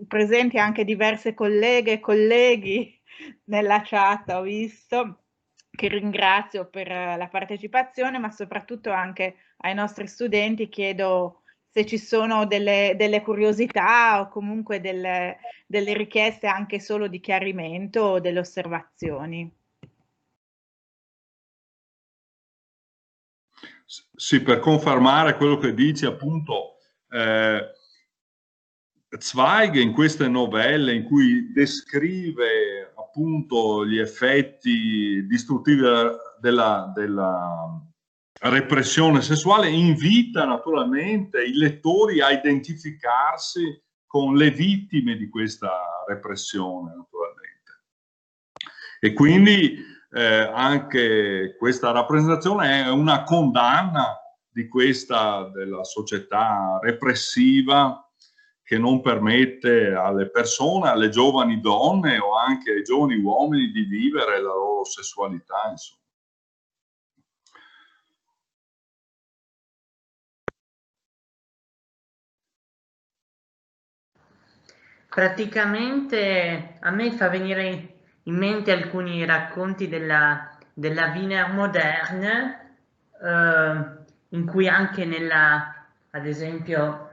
presenti anche diverse colleghe e colleghi nella chat, ho visto, che ringrazio per la partecipazione, ma soprattutto anche ai nostri studenti chiedo se ci sono delle curiosità o comunque delle richieste anche solo di chiarimento o delle osservazioni. Sì, per confermare quello che dici, appunto, Zweig in queste novelle in cui descrive appunto gli effetti distruttivi della repressione sessuale, invita naturalmente i lettori a identificarsi con le vittime di questa repressione, naturalmente. E quindi anche questa rappresentazione è una condanna di questa, della società repressiva, che non permette alle persone, alle giovani donne o anche ai giovani uomini di vivere la loro sessualità, insomma. Praticamente a me fa venire in mente alcuni racconti della Wiener Moderne, in cui anche ad esempio,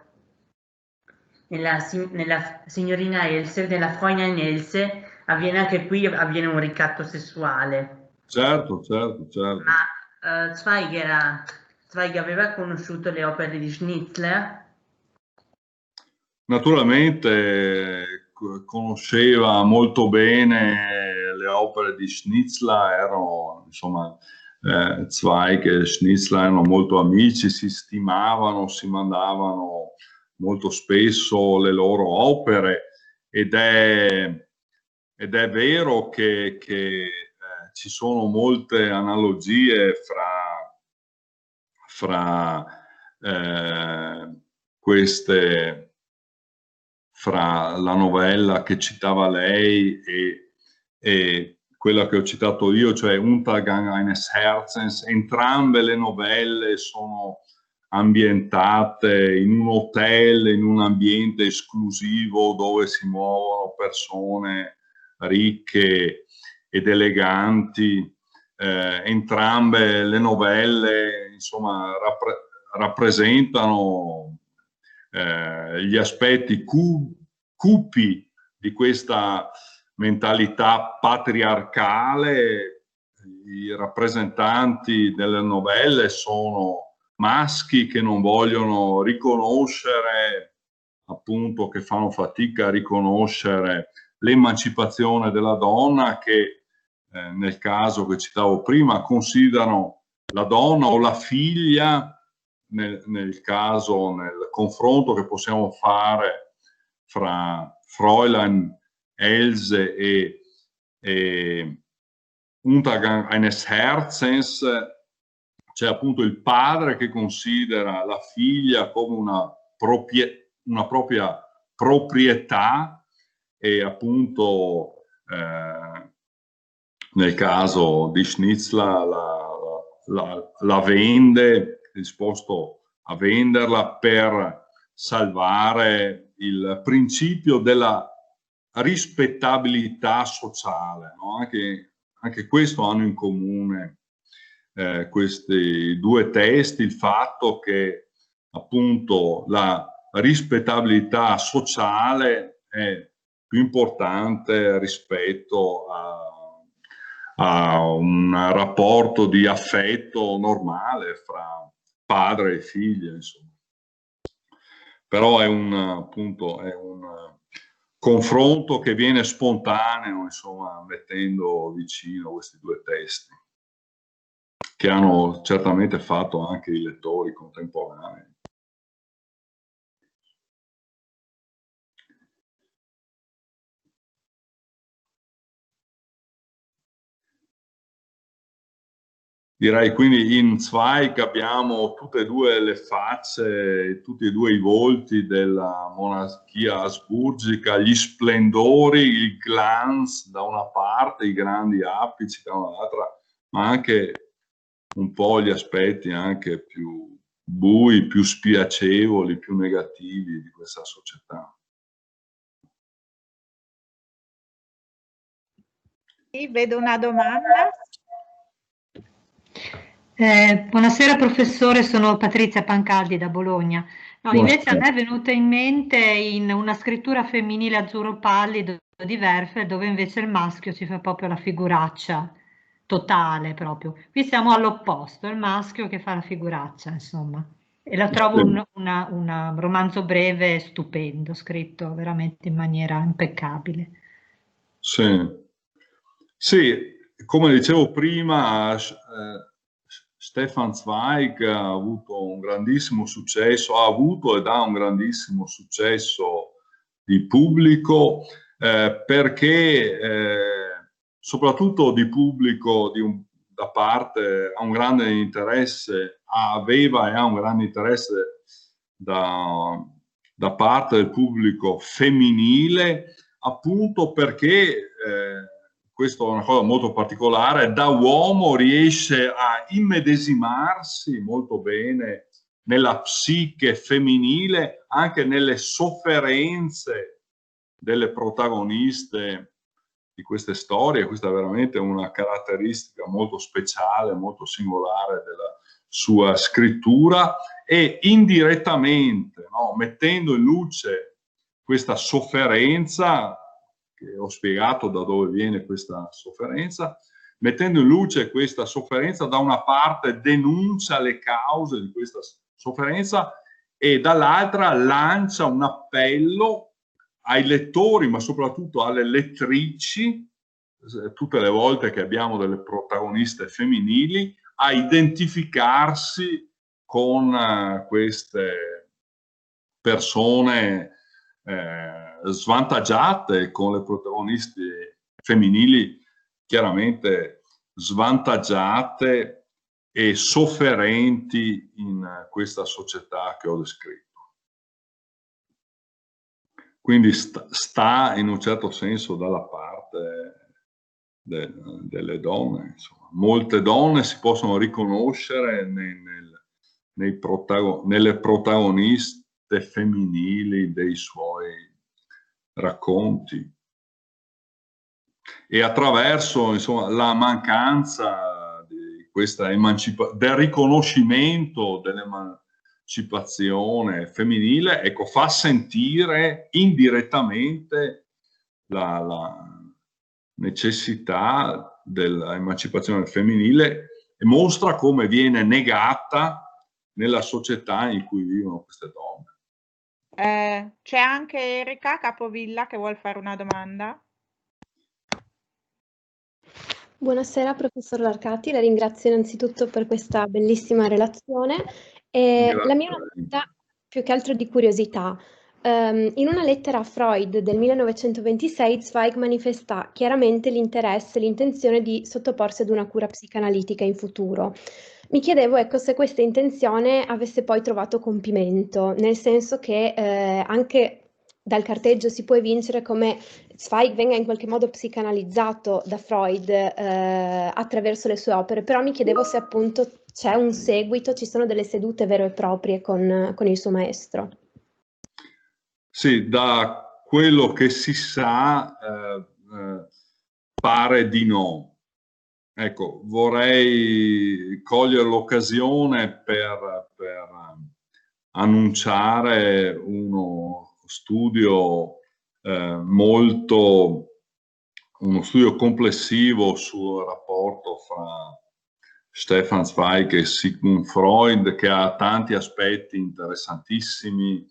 nella signorina Else, nella Fräulein Else, anche qui avviene un ricatto sessuale. Certo, certo, certo. Ma Zweig aveva conosciuto le opere di Schnitzler? Naturalmente conosceva molto bene le opere di Schnitzler, erano insomma Zweig e Schnitzler erano molto amici, si stimavano, si mandavano molto spesso le loro opere ed è vero che ci sono molte analogie fra queste, fra la novella che citava lei e quella che ho citato io, cioè Untergang eines Herzens. Entrambe le novelle sono ambientate in un hotel, in un ambiente esclusivo dove si muovono persone ricche ed eleganti. Entrambe le novelle, insomma, rappresentano gli aspetti cupi di questa mentalità patriarcale. I rappresentanti delle novelle sono maschi che non vogliono riconoscere, appunto, che fanno fatica a riconoscere l'emancipazione della donna, che nel caso che citavo prima considerano la donna o la figlia, nel caso, nel confronto che possiamo fare fra Fräulein Else e Untergang eines Herzens, c'è appunto il padre che considera la figlia come una propria proprietà e appunto nel caso di Schnitzler la vende, è disposto a venderla per salvare il principio della rispettabilità sociale, no? Anche questo hanno in comune questi due testi, il fatto che appunto la rispettabilità sociale è più importante rispetto a un rapporto di affetto normale fra padre e figlia, insomma. Però è appunto, è un confronto che viene spontaneo, insomma, mettendo vicino questi due testi, che hanno certamente fatto anche i lettori contemporanei. Direi quindi in Zweig abbiamo tutte e due le facce, tutti e due i volti della monarchia asburgica, gli splendori, il glans da una parte, i grandi apici dall'altra, ma anche un po' gli aspetti anche più bui, più spiacevoli, più negativi di questa società. Sì, vedo una domanda. Buonasera professore, sono Patrizia Pancaldi da Bologna. No, invece a me è venuta in mente in una scrittura femminile azzurro pallido di Werfel, dove invece il maschio si fa proprio la figuraccia totale proprio. Qui siamo all'opposto, è il maschio che fa la figuraccia, insomma. E la trovo un romanzo breve stupendo, scritto veramente in maniera impeccabile. Sì, sì, come dicevo prima, Stefan Zweig ha avuto un grandissimo successo, ha avuto ed ha un grandissimo successo di pubblico, perché soprattutto di pubblico da parte ha un grande interesse, aveva e ha un grande interesse da parte del pubblico femminile, appunto perché questa è una cosa molto particolare, da uomo riesce a immedesimarsi molto bene nella psiche femminile, anche nelle sofferenze delle protagoniste di queste storie. Questa è veramente una caratteristica molto speciale, molto singolare della sua scrittura, e indirettamente, no, mettendo in luce questa sofferenza, che ho spiegato da dove viene questa sofferenza, mettendo in luce questa sofferenza, da una parte denuncia le cause di questa sofferenza e dall'altra lancia un appello ai lettori, ma soprattutto alle lettrici, tutte le volte che abbiamo delle protagoniste femminili, a identificarsi con queste persone svantaggiate, con le protagoniste femminili chiaramente svantaggiate e sofferenti in questa società che ho descritto. Quindi sta in un certo senso dalla parte delle donne. Insomma. Molte donne si possono riconoscere nelle protagoniste femminili dei suoi racconti, e attraverso, insomma, la mancanza di questa del riconoscimento dell'emancipazione femminile, ecco, fa sentire indirettamente la necessità dell'emancipazione femminile, e mostra come viene negata nella società in cui vivono queste donne. C'è anche Erika Capovilla che vuol fare una domanda. Buonasera professor Larcati, la ringrazio innanzitutto per questa bellissima relazione. La mia è una domanda più che altro di curiosità. In una lettera a Freud del 1926 Zweig manifesta chiaramente l'interesse e l'intenzione di sottoporsi ad una cura psicanalitica in futuro. Mi chiedevo, ecco, se questa intenzione avesse poi trovato compimento, nel senso che anche dal carteggio si può evincere come Zweig venga in qualche modo psicanalizzato da Freud attraverso le sue opere, però mi chiedevo se appunto c'è un seguito, ci sono delle sedute vere e proprie con il suo maestro. Sì, da quello che si sa pare di no. Ecco, vorrei cogliere l'occasione per annunciare uno studio uno studio complessivo sul rapporto fra Stefan Zweig e Sigmund Freud, che ha tanti aspetti interessantissimi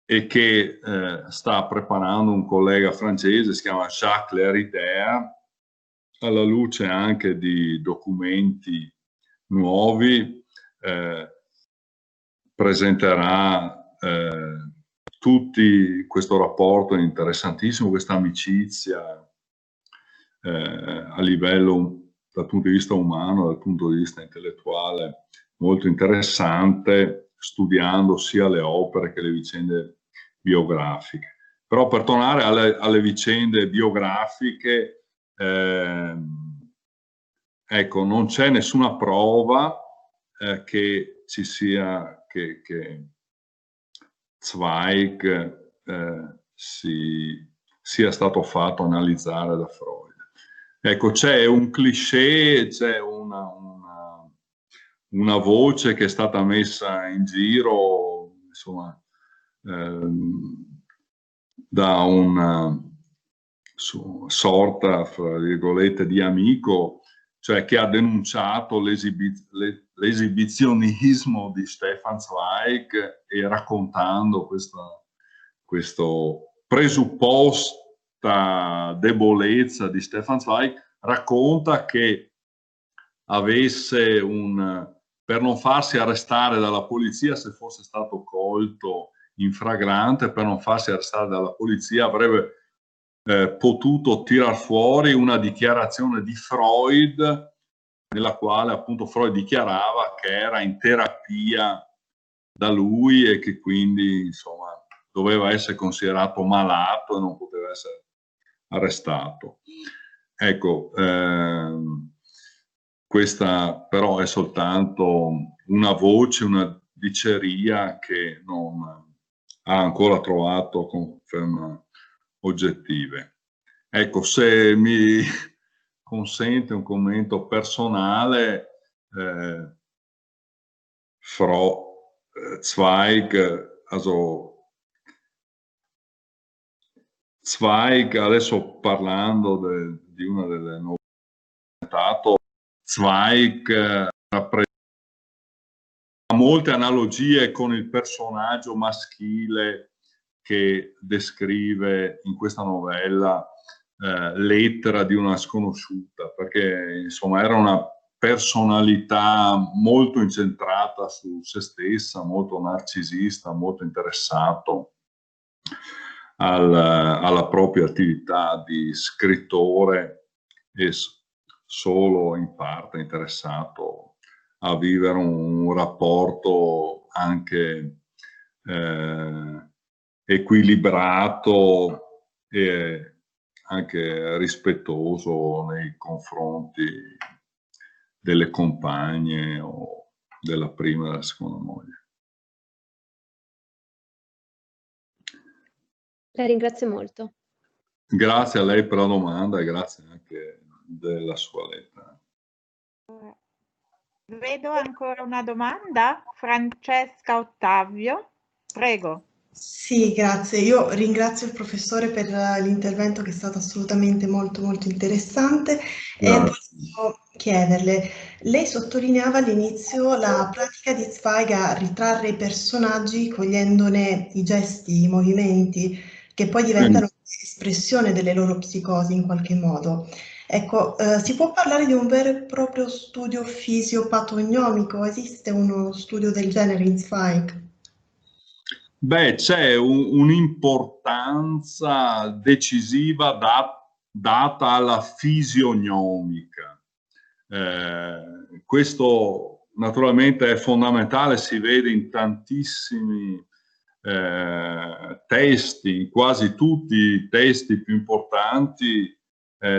e che sta preparando un collega francese, si chiama Jacques Leridaire, alla luce anche di documenti nuovi. Presenterà tutti questo rapporto interessantissimo, questa amicizia a livello, dal punto di vista umano, dal punto di vista intellettuale, molto interessante, studiando sia le opere che le vicende biografiche. Però per tornare alle vicende biografiche, ecco, non c'è nessuna prova che ci sia, che Zweig sia stato fatto analizzare da Freud. Ecco, c'è un cliché, c'è una voce che è stata messa in giro, insomma, da una sorta, fra virgolette, di amico, cioè che ha denunciato l'esibizionismo di Stefan Zweig, e raccontando questo presupposta debolezza di Stefan Zweig, racconta che avesse per non farsi arrestare dalla polizia, se fosse stato colto in flagrante, per non farsi arrestare dalla polizia avrebbe potuto tirar fuori una dichiarazione di Freud, nella quale appunto Freud dichiarava che era in terapia da lui e che quindi, insomma, doveva essere considerato malato e non poteva essere arrestato. Ecco, questa però è soltanto una voce, una diceria che non ha ancora trovato conferma oggettive. Ecco, se mi consente un commento personale, Frau Zweig, Zweig, adesso parlando di una delle nuove, Zweig rappresenta molte analogie con il personaggio maschile che descrive in questa novella Lettera di una sconosciuta, perché insomma era una personalità molto incentrata su se stessa, molto narcisista, molto interessato alla propria attività di scrittore e solo in parte interessato a vivere un rapporto anche equilibrato e anche rispettoso nei confronti delle compagne o della prima e della seconda moglie. La ringrazio molto. Grazie a lei per la domanda e grazie anche della sua lettera. Vedo ancora una domanda. Francesca Ottavio, prego. Sì, grazie. Io ringrazio il professore per l'intervento, che è stato assolutamente molto interessante, e volevo chiederle, lei sottolineava all'inizio la pratica di Zweig a ritrarre i personaggi cogliendone i gesti, i movimenti, che poi diventano espressione delle loro psicosi in qualche modo. Ecco, si può parlare di un vero e proprio studio fisiopatognomico? Esiste uno studio del genere in Zweig? Beh, c'è un'importanza decisiva data alla fisionomica. Questo naturalmente è fondamentale, si vede in tantissimi testi, in quasi tutti i testi più importanti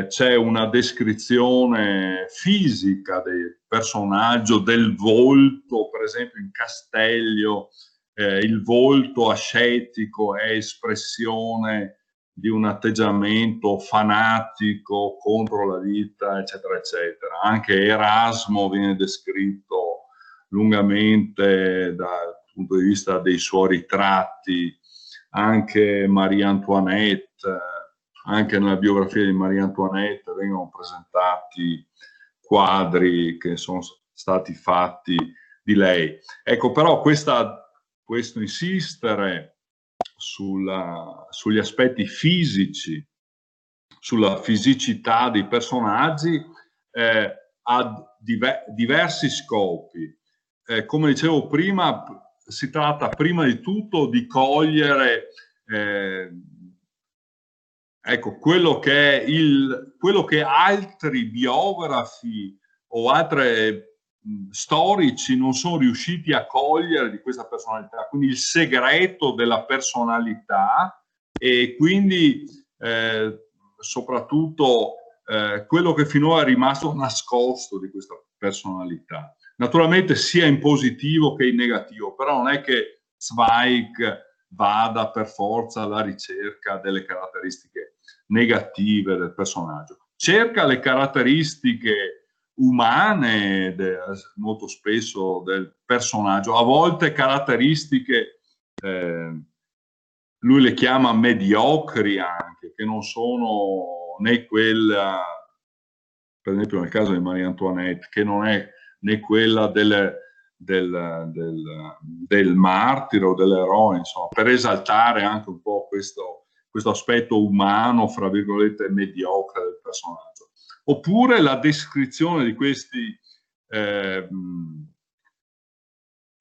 c'è una descrizione fisica del personaggio, del volto, per esempio in Castellio. Il volto ascetico è espressione di un atteggiamento fanatico contro la vita, eccetera, eccetera. Anche Erasmo viene descritto lungamente dal punto di vista dei suoi ritratti, anche Marie Antoinette, anche nella biografia di Marie Antoinette vengono presentati quadri che sono stati fatti di lei. Ecco, però questo insistere sugli aspetti fisici, sulla fisicità dei personaggi, ha diversi scopi. Come dicevo prima, si tratta prima di tutto di cogliere ecco, quello che altri biografi o altri storici non sono riusciti a cogliere di questa personalità, quindi il segreto della personalità e quindi soprattutto quello che finora è rimasto nascosto di questa personalità. Naturalmente sia in positivo che in negativo, però non è che Zweig vada per forza alla ricerca delle caratteristiche negative del personaggio. cerca le caratteristiche umane molto spesso del personaggio, a volte caratteristiche, lui le chiama mediocri anche, che non sono né quella, per esempio nel caso di Marie Antoinette, che non è né quella del martire o dell'eroe, insomma, per esaltare anche un po' questo aspetto umano, fra virgolette, mediocre del personaggio. Oppure la descrizione di questi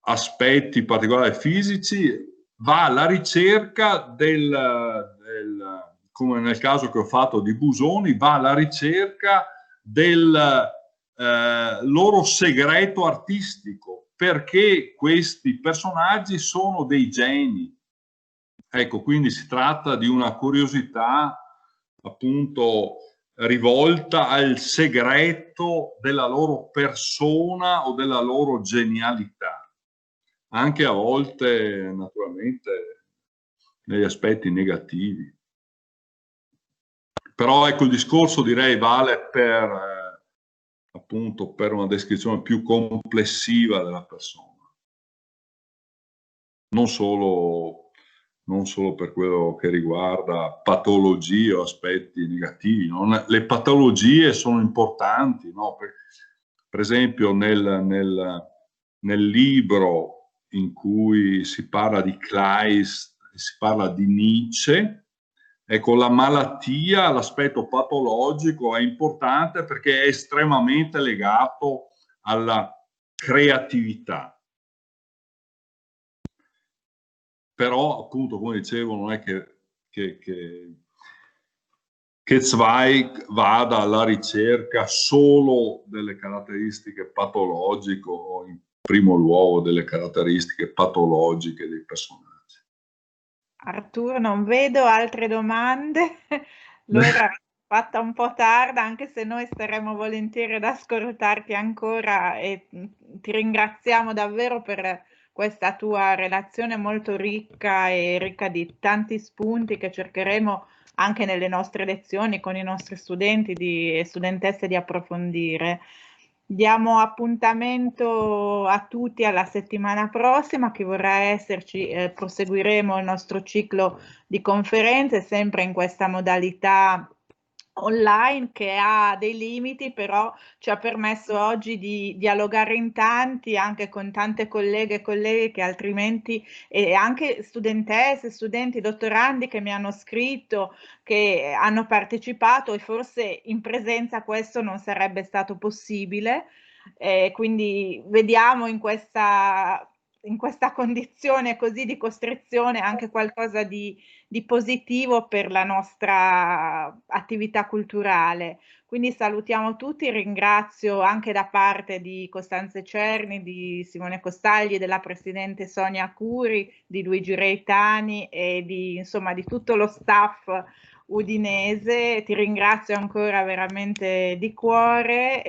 aspetti particolari fisici va alla ricerca come nel caso che ho fatto di Busoni, va alla ricerca del loro segreto artistico, perché questi personaggi sono dei geni. Ecco, quindi si tratta di una curiosità appunto rivolta al segreto della loro persona o della loro genialità, anche a volte naturalmente negli aspetti negativi. Però ecco, il discorso direi vale per appunto per una descrizione più complessiva della persona, non solo per quello che riguarda patologie o aspetti negativi. Le patologie sono importanti, no? Per esempio nel libro in cui si parla di Kleist, si parla di Nietzsche, ecco, la malattia, l'aspetto patologico è importante perché è estremamente legato alla creatività. Però, appunto, come dicevo, non è che Zweig vada alla ricerca solo delle caratteristiche patologiche o in primo luogo delle caratteristiche patologiche dei personaggi. Arturo, non vedo altre domande. L'ora è fatta un po' tarda, anche se noi staremo volentieri ad ascoltarti ancora e ti ringraziamo davvero per questa tua relazione molto ricca e ricca di tanti spunti che cercheremo anche nelle nostre lezioni con i nostri studenti e studentesse di approfondire. Diamo appuntamento a tutti alla settimana prossima. Chi vorrà esserci, proseguiremo il nostro ciclo di conferenze sempre in questa modalità online che ha dei limiti, però ci ha permesso oggi di dialogare in tanti, anche con tante colleghe e colleghi che altrimenti, e anche studentesse, studenti, dottorandi che mi hanno scritto, che hanno partecipato, e forse in presenza questo non sarebbe stato possibile. Quindi vediamo in questa condizione così di costrizione anche qualcosa di positivo per la nostra attività culturale. Quindi salutiamo tutti, ringrazio anche da parte di Costanze Cerni, di Simone Costagli, della Presidente Sonia Curi, di Luigi Reitani e insomma, di tutto lo staff udinese. Ti ringrazio ancora veramente di cuore.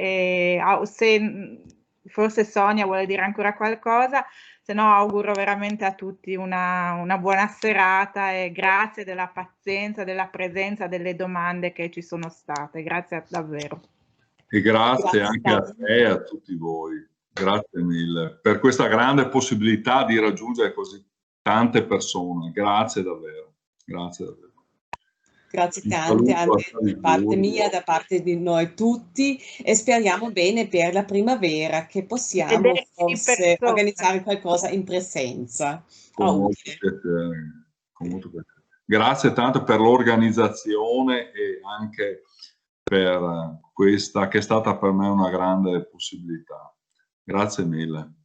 Se forse Sonia vuole dire ancora qualcosa, se no auguro veramente a tutti una buona serata e grazie della pazienza, della presenza, delle domande che ci sono state. Grazie davvero. E grazie anche a te e a tutti voi. Grazie mille per questa grande possibilità di raggiungere così tante persone. Grazie davvero. Grazie davvero. Grazie tante anche da parte mia, da parte di noi tutti, e speriamo bene per la primavera che possiamo forse organizzare qualcosa in presenza. Con molto piacere, con molto piacere. Grazie tanto per l'organizzazione e anche per questa che è stata per me una grande possibilità. Grazie mille.